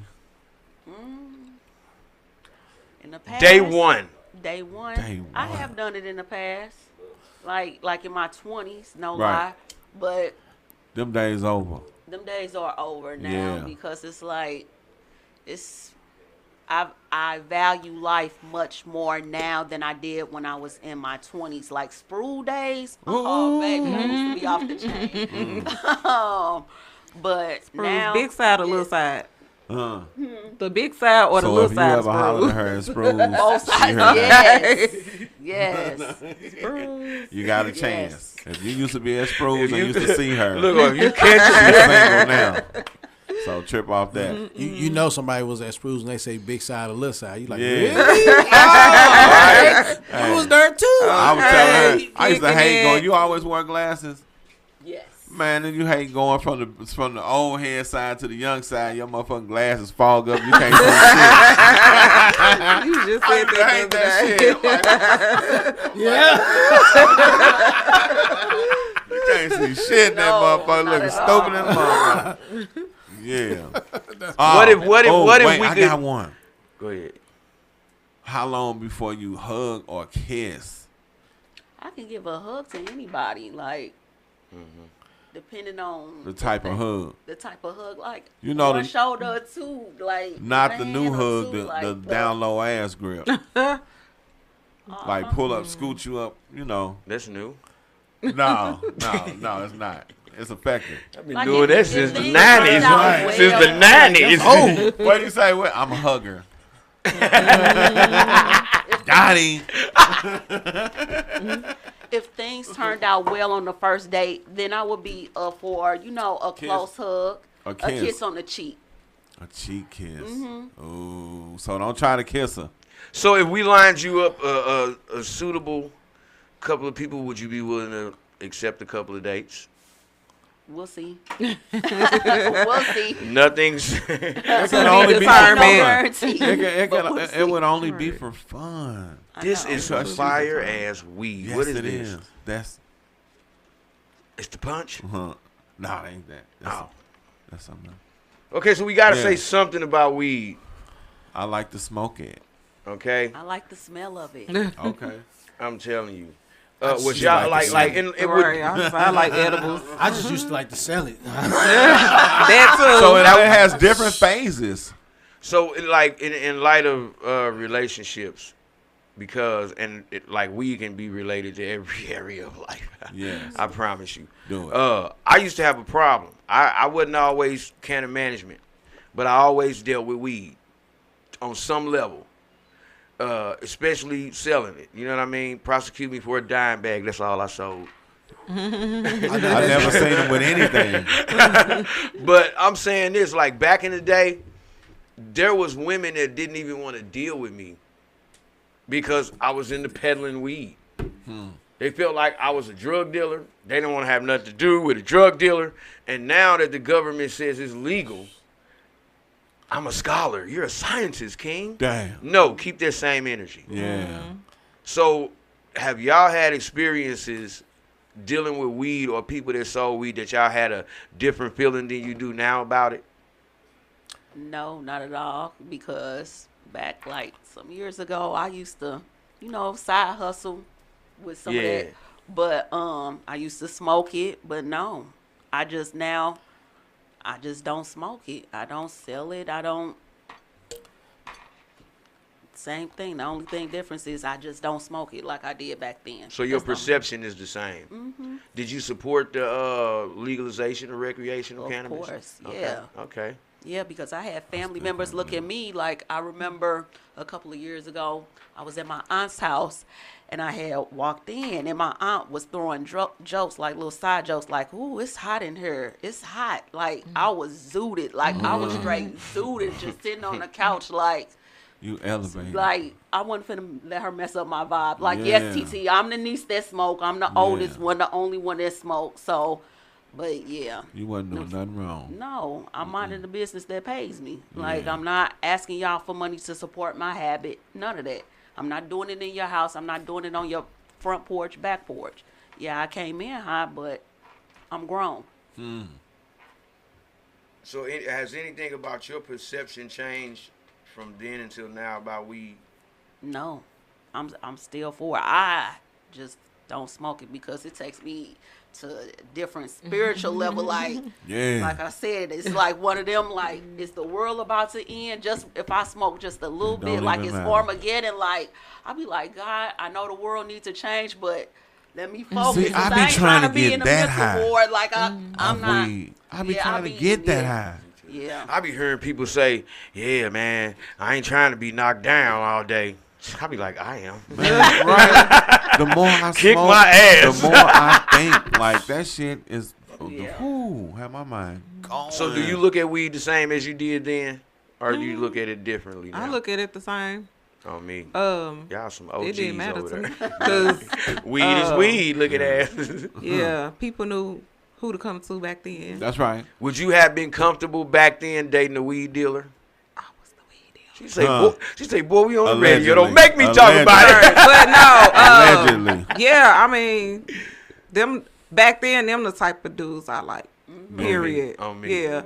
In the past, Day one. Day one. Day I one. have done it in the past, like in my 20s. No Right. lie, but Them days over. them days are over now Yeah. because it's like I value life much more now than I did when I was in my 20s. Like Sprue days, oh baby, I used to be off the chain. But now Big side or little it's side? The big side or the So little if you side? ever hollered at her and sprues, Both she sides. heard that. Yes. You got a chance. If you used to be at sprues and used to see her, Look, if you she's catch single now. So trip off that. You know somebody was at Spruce and they say big side or little side. You like, Yeah. really? Oh, I was there too. I was telling her, I used to Kicking hate it. going. You always wear glasses, Yes. man. And you hate going from the old head side to the young side. Your motherfucking glasses fog up. You can't see shit. You just I said hate that that the shit. You can't see shit. That motherfucker not looking at stupid in the motherfucker. Yeah. What if wait, we I could? got one. Go ahead. How long before you hug or kiss? I can give a hug to anybody, like, depending on The type of hug. the type of hug, like, You know one the- shoulder or two, like, Not one the new hand or hug, two, the like, down low ass grip. Like pull up, scoot you up, you know. That's new. No, it's not. It's effective. I've been Like doing if- that if since the things 90s. turn out well, Since the 90s. Oh, what do you say? What? I'm a hugger. Got him. if things turned out well on the first date, then I would be up for, you know, a Kiss. close hug, A a kiss. kiss on the cheek. A cheek kiss. Ooh, so don't try to kiss her. So if we lined you up a suitable couple of people, would you be willing to accept a couple of dates? We'll see. We'll see. Nothing's. It can only be for determined. fun. Guarantee. It would only be for fun. This know. is some fire ass weed. Yes, what is it this? is. That's It's the punch. no, it ain't that. Oh. That's something else. Okay, so we got to Yeah. say something about weed. I like to smoke it. Okay, I like the smell of it. Okay. I'm telling you. just What y'all like like? to Like, see it Right, would. I like edibles. I just used to like to sell it. That too. So it has different phases. So, like, in light of relationships, because like weed can be related to every area of life. Yes. I promise you. Do it. I used to have a problem. I wasn't always can of management, but I always dealt with weed on some level, especially selling it. You know what I mean? Prosecute me for a dime bag. That's all I sold. I never seen him with anything. But I'm saying this, like back in the day, there was women that didn't even want to deal with me because I was into peddling weed. They felt like I was a drug dealer. They didn't want to have nothing to do with a drug dealer. And now that the government says it's legal, I'm a scholar. You're a scientist, King. Damn. No, keep that same energy. Yeah. So have y'all had experiences dealing with weed or people that sold weed that y'all had a different feeling than you do now about it? No, not at all. Because back like some years ago, I used to, you know, side hustle with some of Yeah. that. But I used to smoke it. But no, I just don't smoke it. I don't sell it. I don't. Same thing. The only thing difference is I just don't smoke it like I did back then. So your That's the only- perception is the same. Did you support the legalization of recreational Of cannabis? course, Okay. yeah. Okay. Yeah, because I had family members look at me like I remember a couple of years ago, I was at my aunt's house and I had walked in and my aunt was throwing jokes, like little side jokes, like, ooh, it's hot in here. It's hot. Like I was zooted. Like I was straight zooted, just sitting on the couch like, You elevated. like I wasn't finna let her mess up my vibe. Like, Yeah. yes, TT, I'm the niece that smoke. I'm the oldest one, the only one that smokes. So, but yeah. You wasn't doing nothing wrong. No, I'm minding the business that pays me. Like, Yeah. I'm not asking y'all for money to support my habit. None of that. I'm not doing it in your house. I'm not doing it on your front porch, back porch. Yeah, I came in high, but I'm grown. So has anything about your perception changed from then until now about weed? No, I'm still for it. I just don't smoke it because it takes me to a different spiritual level. Like, Yeah. like I said, it's like one of them, like, is the world about to end? Just if I smoke just a little It don't bit, like even it's matter. Armageddon, like, I'll be like, God, I know the world needs to change, but let me focus. See, 'cause I be ain't trying to be get in the that mental high ward. Like, I'm not. Weed. I be yeah, trying to get that high. Yeah. I be hearing people say, "Yeah, man, I ain't trying to be knocked down all day." I be like, "I am." Man, right. The more I Kick smoke, my ass. the more I think. Like that shit is. Yeah. Ooh, have my mind gone. So do you look at weed the same as you did then, or do you look at it differently now? I look at it the same. On me. Y'all some It OGs didn't matter over to me there. because Weed is weed. Look at that. yeah, people knew who to come to back then. That's right. Would you have been comfortable back then dating a weed dealer? I was the weed dealer. She say, boy, we on the Allegedly. radio. Don't make me talk about it. But no, Allegedly. yeah, I mean, them back then, them the type of dudes I like. Period. On me. Yeah,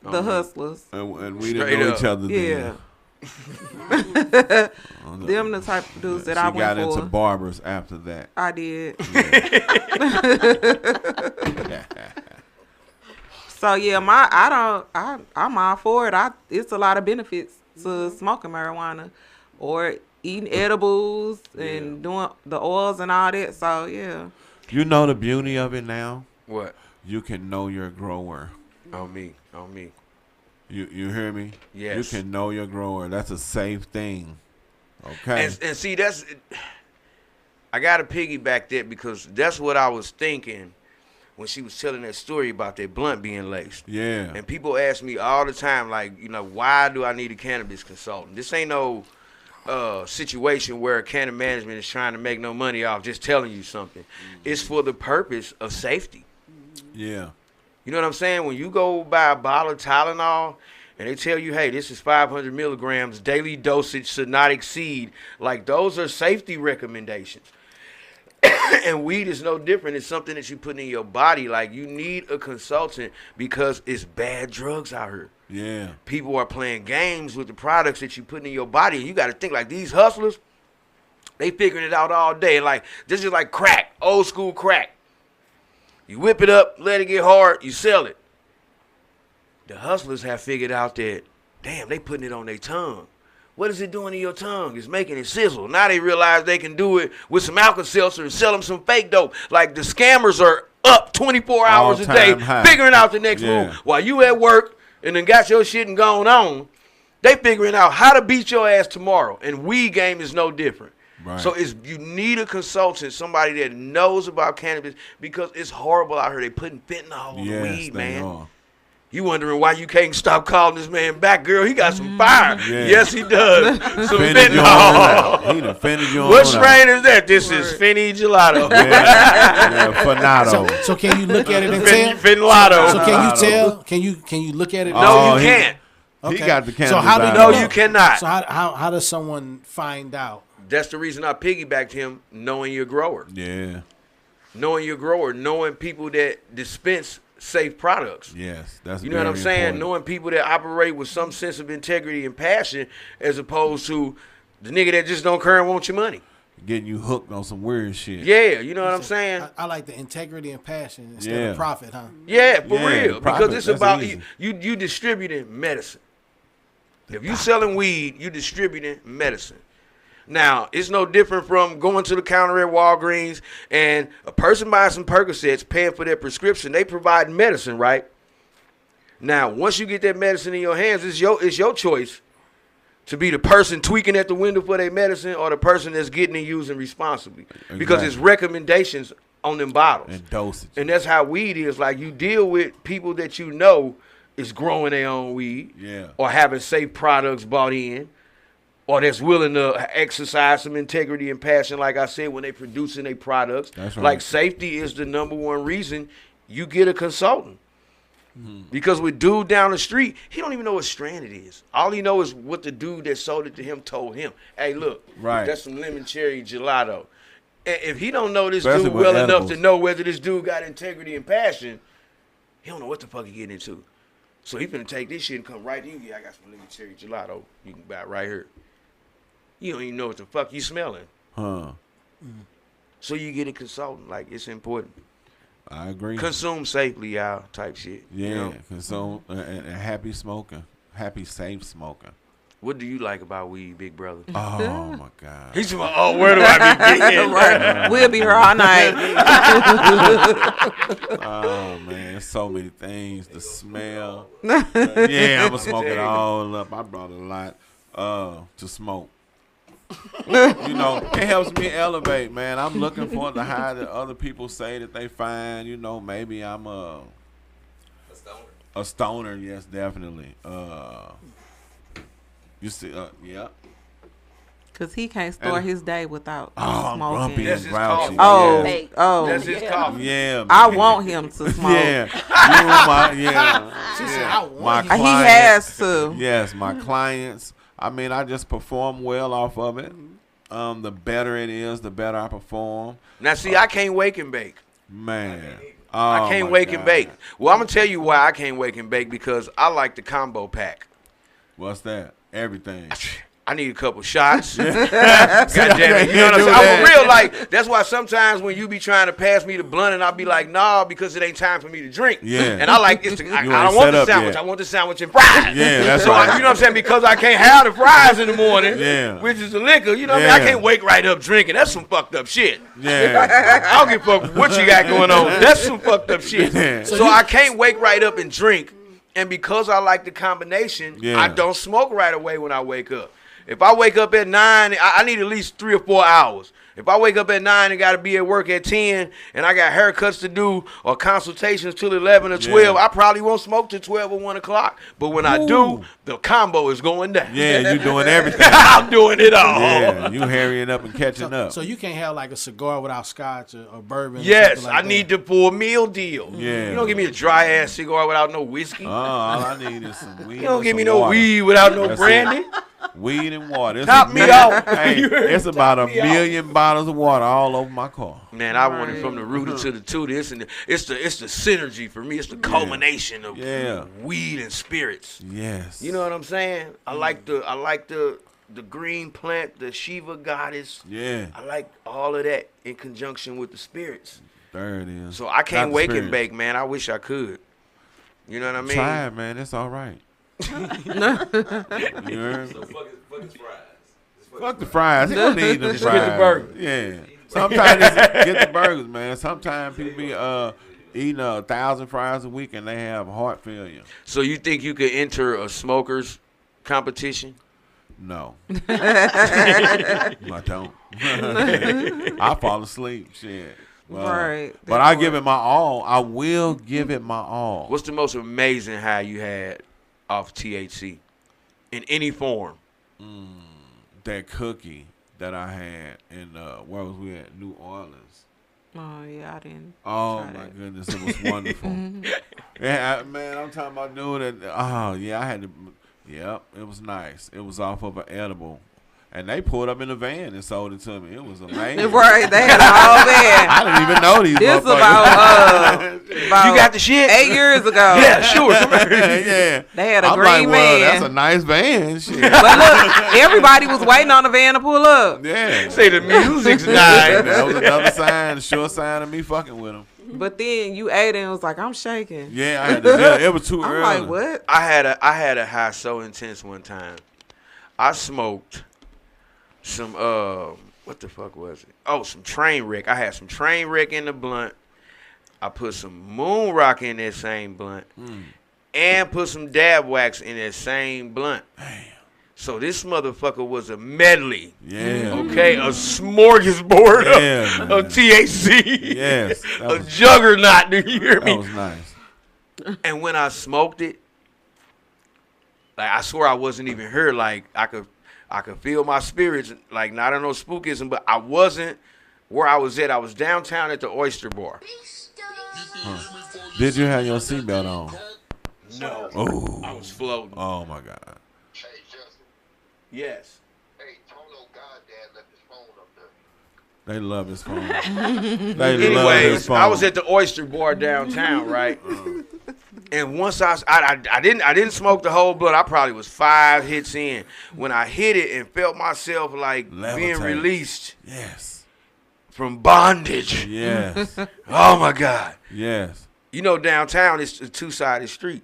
the hustlers. And we Straight didn't know up. each other Yeah. then. Them the type of dudes that I She went got for. into barbers after that. I did. So yeah, I'm all for it. It's a lot of benefits to smoking marijuana or eating edibles and doing the oils and all that. So yeah. You know the beauty of it now? What? You can know your grower. On me. On me. You hear me? Yes. You can know your grower. That's a safe thing. Okay. And see, I got to piggyback that because that's what I was thinking when she was telling that story about that blunt being laced. Yeah. And people ask me all the time, like, why do I need a cannabis consultant? This ain't no situation where cannabis management is trying to make no money off just telling you something. It's for the purpose of safety. Yeah. You know what I'm saying? When you go buy a bottle of Tylenol and they tell you, hey, this is 500 milligrams, daily dosage, should not exceed, like those are safety recommendations. And weed is no different. It's something that you put in your body. Like, you need a consultant because it's bad drugs out here. Yeah. People are playing games with the products that you put in your body. And you got to think, like, these hustlers, they figuring it out all day. Like, this is like crack, old school crack. You whip it up, let it get hard, you sell it. The hustlers have figured out that, damn, they putting it on their tongue. What is it doing to your tongue? It's making it sizzle. Now they realize they can do it with some Alka-Seltzer and sell them some fake dope. Like, the scammers are up 24 hours a day All-time high. figuring out the next Yeah. move. While you at work and then got your shit and gone on, they figuring out how to beat your ass tomorrow. And weed game is no different. Right. So you need a consultant, somebody that knows about cannabis, because it's horrible out here. They putting fentanyl on the Yes, weed, they man. are. You wondering why you can't stop calling this man back, girl? He got some fire. Yeah. Yes, he does. Some Fended you on fentanyl. out. He done fended you on What out. strain is that? This is Finny Gelato. Yeah, Fanato. So can you look at it and Fin tell? Finlato. So can you tell? Can you look at it? And No, Oh, you he- can't. He got the cannabis. So how do you out. No, know? you cannot. So how does someone find out? That's the reason I piggybacked him, knowing your grower. Yeah. Knowing your grower, knowing people that dispense safe products. Yes. That's You know what I'm very saying? important. Knowing people that operate with some sense of integrity and passion, as opposed to the nigga that just don't care and want your money. Getting you hooked on some weird shit. Yeah, you know what I'm saying? I like the integrity and passion instead Yeah. of profit, huh? Yeah, for Yeah, real. profit, Because it's that's about easy. you distributing medicine. If you selling weed, you distributing medicine. Now, it's no different from going to the counter at Walgreens and a person buying some Percocets, paying for their prescription. They provide medicine, right? Now, once you get that medicine in your hands, it's your choice to be the person tweaking at the window for their medicine or the person that's getting and using responsibly. Because it's Exactly. recommendations on them bottles. And dosage. And that's how weed is. Like, you deal with people that you know is growing their own weed. Yeah. Or having safe products bought in. Or that's willing to exercise some integrity and passion, like I said, when they producing their products. That's right. Like, safety is the number one reason you get a consultant. Because with dude down the street, he don't even know what strand it is. All he know is what the dude that sold it to him told him. Hey, look, Right. that's some lemon cherry gelato. And if he don't know this Especially dude with well enough edibles. to know whether this dude got integrity and passion, he don't know what the fuck he getting into. So he finna take this shit and come right to you. Yeah, I got some lemon cherry gelato. You can buy it right here. You don't even know what the fuck you smelling. Huh. So you get a consultant. Like, it's important. I agree. Consume safely, y'all, type shit. Yeah. You know? Consume and happy smoking. Happy safe smoking. What do you like about weed, big brother? Oh my God. He's like, oh, where do I begin? Right. We'll be here all night. Oh man, so many things. The smell. Yeah, I'ma smoke it all up. I brought a lot to smoke. You know, it helps me elevate, man. I'm looking for the high that other people say that they find. You know, maybe I'm a stoner. Yes, definitely. You see, yeah. Cause he can't start his day without I'm grumpy smoking. That's and his grouchy. Oh, Hey, oh. That's his coffee. Yeah. I man. want him to smoke. Yeah. You my yeah. She said, yeah. I want My him. He clients- has to. Yes, my clients. I mean, I just perform well off of it. The better it is, the better I perform. Now, see, I can't wake and bake. Man. I Oh, can't my wake God. and bake. Well, I'm going to tell you why I can't wake and bake, because I like the combo pack. What's that? Everything. I need a couple shots. God damn it. You know what I'm saying? I'm real like, that's why sometimes when you be trying to pass me the blunt and I'll be like, nah, because it ain't time for me to drink. Yeah. And I like, I ain't don't want set the up sandwich. yet. I want the sandwich and fries. Yeah, that's So, right. you know what I'm saying? Because I can't have the fries in the morning, Yeah. which is the liquor, you know what I mean? I Yeah. can't wake right up drinking. That's some fucked up shit. Yeah. I don't give a fuck what you got going on. That's some fucked up shit. Yeah. So I can't wake right up and drink. And because I like the combination, Yeah. I don't smoke right away when I wake up. If I wake up at 9, I need at least 3 or 4 hours. If I wake up at 9 and got to be at work at 10, and I got haircuts to do or consultations till 11 or 12, Yeah. I probably won't smoke till 12 or 1 o'clock. But when I do, the combo is going down. Yeah, you doing everything. I'm doing it all. Yeah, you hurrying up and catching up. So you can't have like a cigar without scotch or bourbon. Or Yes, something like I that. need the full meal deal. Yeah. You don't give me a dry ass cigar without no whiskey. All I need is some weed. You don't and give some me no water. weed without no That's brandy. it. Weed and water. It's Top a me million- off. Hey, You heard it's me? about Top a me off. million bottles of water all over my car. Man, I want it from the rooter to the tutor. It's the synergy for me. It's the culmination of Yeah. weed and spirits. Yes. You know what I'm saying? I like the green plant, the Shiva goddess. Yeah. I like all of that in conjunction with the spirits. There it is. So I can't Not the wake and spirit. bake, man. I wish I could. You know what I mean? Try it, man. It's all right. You heard me? Fuck the fries. He don't need them Just fries. get the burger. Yeah. Sometimes just get the burgers, man. Sometimes people be eating 1,000 fries a week and they have heart failure. So you think you could enter a smokers competition? No. I don't. I fall asleep. Shit. Right. But I give it my all. I will give it my all. What's the most amazing high you had off THC in any form? That cookie that I had in where was we at? New Orleans. Oh yeah, I didn't. Oh try my that. goodness, it was wonderful. Yeah, man, I'm talking about doing it. Oh yeah, I had to. Yep, it was nice. It was off of an edible, and they pulled up in a van and sold it to me. It was amazing. Right, they had a whole band. I didn't even know these. This motherfuckers. about You got the shit? 8 years ago. Yeah, sure. Yeah, They had a I'm green like, well, van. that's a nice van. Shit. But look, everybody was waiting on the van to pull up. Yeah, Say the music's nice. that was another sign, sure sign of me fucking with them. But then you ate it and was like, I'm shaking. Yeah, I had to. It was too I'm early. like, what? I had a high so intense one time. I smoked some what the fuck was it? Oh, some train wreck. I had some train wreck in the blunt. I put some moon rock in that same blunt. And put some dab wax in that same blunt. Damn. So this motherfucker was a medley. Yeah. Okay, a smorgasbord Yeah, of man. THC. Yes, that A was- juggernaut, do you hear That me? was nice. And when I smoked it, like I swear I wasn't even here. Like I could feel my spirits. Like not on no spookism, but I wasn't where I was at. I was downtown at the Oyster Bar. Did you have your seatbelt on? No, Oh. I was floating. Oh my God. Hey, Justin. Yes. Hey, Tono Goddad left his phone up there. They love his phone. They love his Anyways, phone. I was at the Oyster Bar downtown, right? And once I didn't smoke the whole blunt. I probably was 5 hits in when I hit it and felt myself like being Levitate. released Yes. from bondage. Yes. Oh my God. Yes. You know, downtown it's a 2-sided street.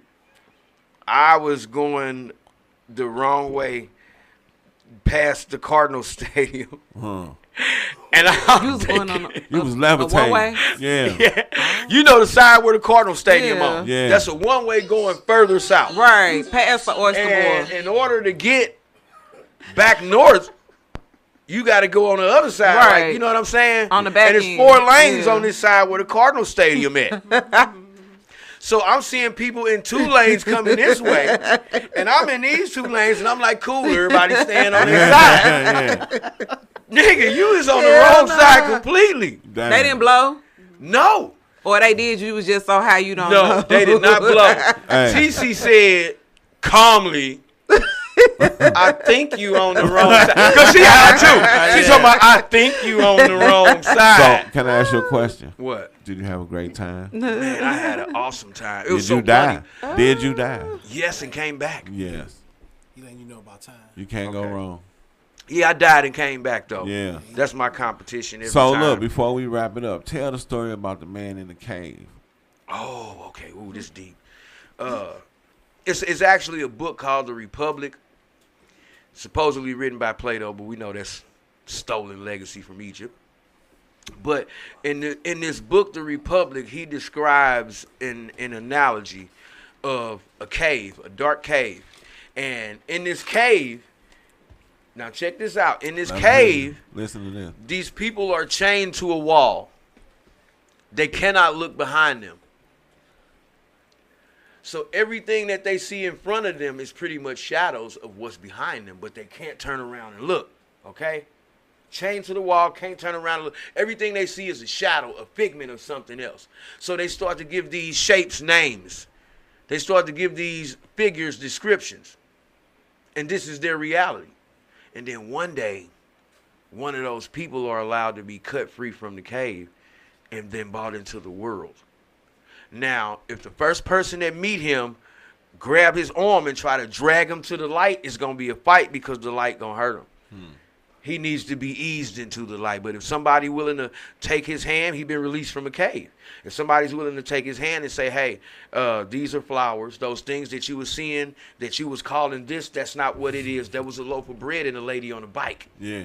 I was going the wrong way past the Cardinal Stadium, Huh. and I'm You was going thinking, on You was a levitating. one-way? Yeah. yeah, you know the side where the Cardinal Stadium Yeah. on. Yeah. That's a one-way going further south. Right, past the Oyster And Bowl. in order to get back north, you got to go on the other side. Right. Like, you know what I'm saying? On the back And it's end. 4 lanes Yeah. on this side where the Cardinal Stadium at. So I'm seeing people in 2 lanes coming this way, and I'm in these 2 lanes, and I'm like, cool, everybody staying on their side. Yeah. Nigga, you is on the Hell wrong nah. side completely. Damn. They didn't blow? No. Or they did, you was just so high you don't know. No, they did not blow. Hey. TC said calmly, I think you on the wrong side. Because she high too. She's talking about, I think you on the wrong So, side. can I ask you a question? What? Did you have a great time? Man, I had an awesome time. It was Did so you die? funny. Did you die? Yes, and came back. Yes. He letting you know about time. You can't go Okay. wrong. Yeah, I died and came back, though. Yeah. That's my competition every So time. look, before we wrap it up, tell the story about the man in the cave. Oh, okay. Ooh, this deep. It's actually a book called The Republic, supposedly written by Plato, but we know that's stolen legacy from Egypt. But in this book, The Republic, he describes an analogy of a cave, a dark cave. And in this cave, now check this out. In this cave, Listen to this. these people are chained to a wall. They cannot look behind them. So everything that they see in front of them is pretty much shadows of what's behind them, but they can't turn around and look, okay? Chained to the wall, can't turn around and look. Everything they see is a shadow, a figment of something else. So they start to give these shapes names. They start to give these figures descriptions. And this is their reality. And then one day, one of those people are allowed to be cut free from the cave and then brought into the world. Now, if the first person that meet him grab his arm and try to drag him to the light, it's going to be a fight because the light going to hurt him. He needs to be eased into the light. But if somebody willing to take his hand, he been released from a cave. If somebody's willing to take his hand and say, hey, these are flowers, those things that you were seeing, that you was calling this, that's not what it is. That was a loaf of bread and a lady on a bike. Yeah.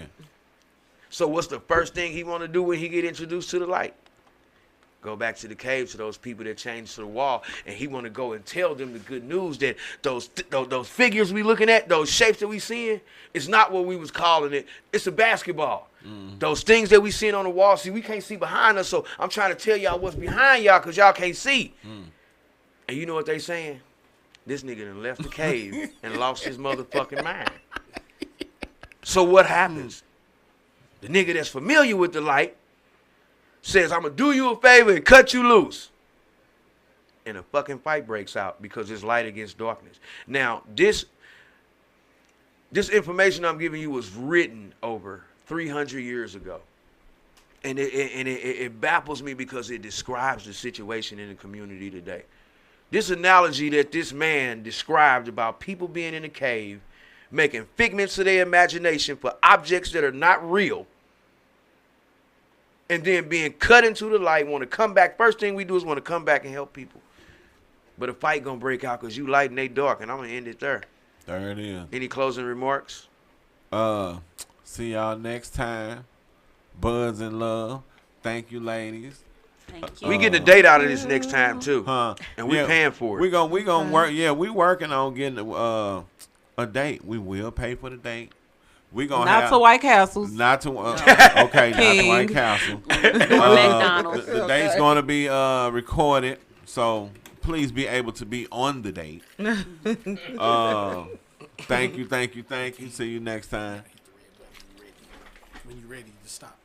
So what's the first thing he want to do when he get introduced to the light? Go back to the cave to those people that changed to the wall, and he want to go and tell them the good news that those figures we looking at, those shapes that we seeing, it's not what we was calling it. It's a basketball. Those things that we seeing on the wall, see, we can't see behind us, so I'm trying to tell y'all what's behind y'all because y'all can't see. And you know what they saying? This nigga done left the cave and lost his motherfucking mind. So what happens? The nigga that's familiar with the light says, I'm going to do you a favor and cut you loose. And a fucking fight breaks out because it's light against darkness. Now, this information I'm giving you was written over 300 years ago. And it baffles me because it describes the situation in the community today. This analogy that this man described about people being in a cave, making figments of their imagination for objects that are not real, and then being cut into the light, want to come back. First thing we do is want to come back and help people. But a fight going to break out because you light and they dark, and I'm going to end it there. There it is. Any closing remarks? See y'all next time. Buds and love. Thank you, ladies. Thank you. We getting a date out of this next time, too. Huh? And we paying for it. We gonna work. Yeah, we working on getting a date. We will pay for the date. We gonna Not have, to White Castles. Not to okay, not to King. White Castle. McDonald's. The date's gonna be recorded, so please be able to be on the date. Thank you. See you next time. When you ready, just stop.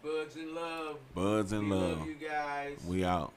Buds and love. Buds and love. Love you guys. We out.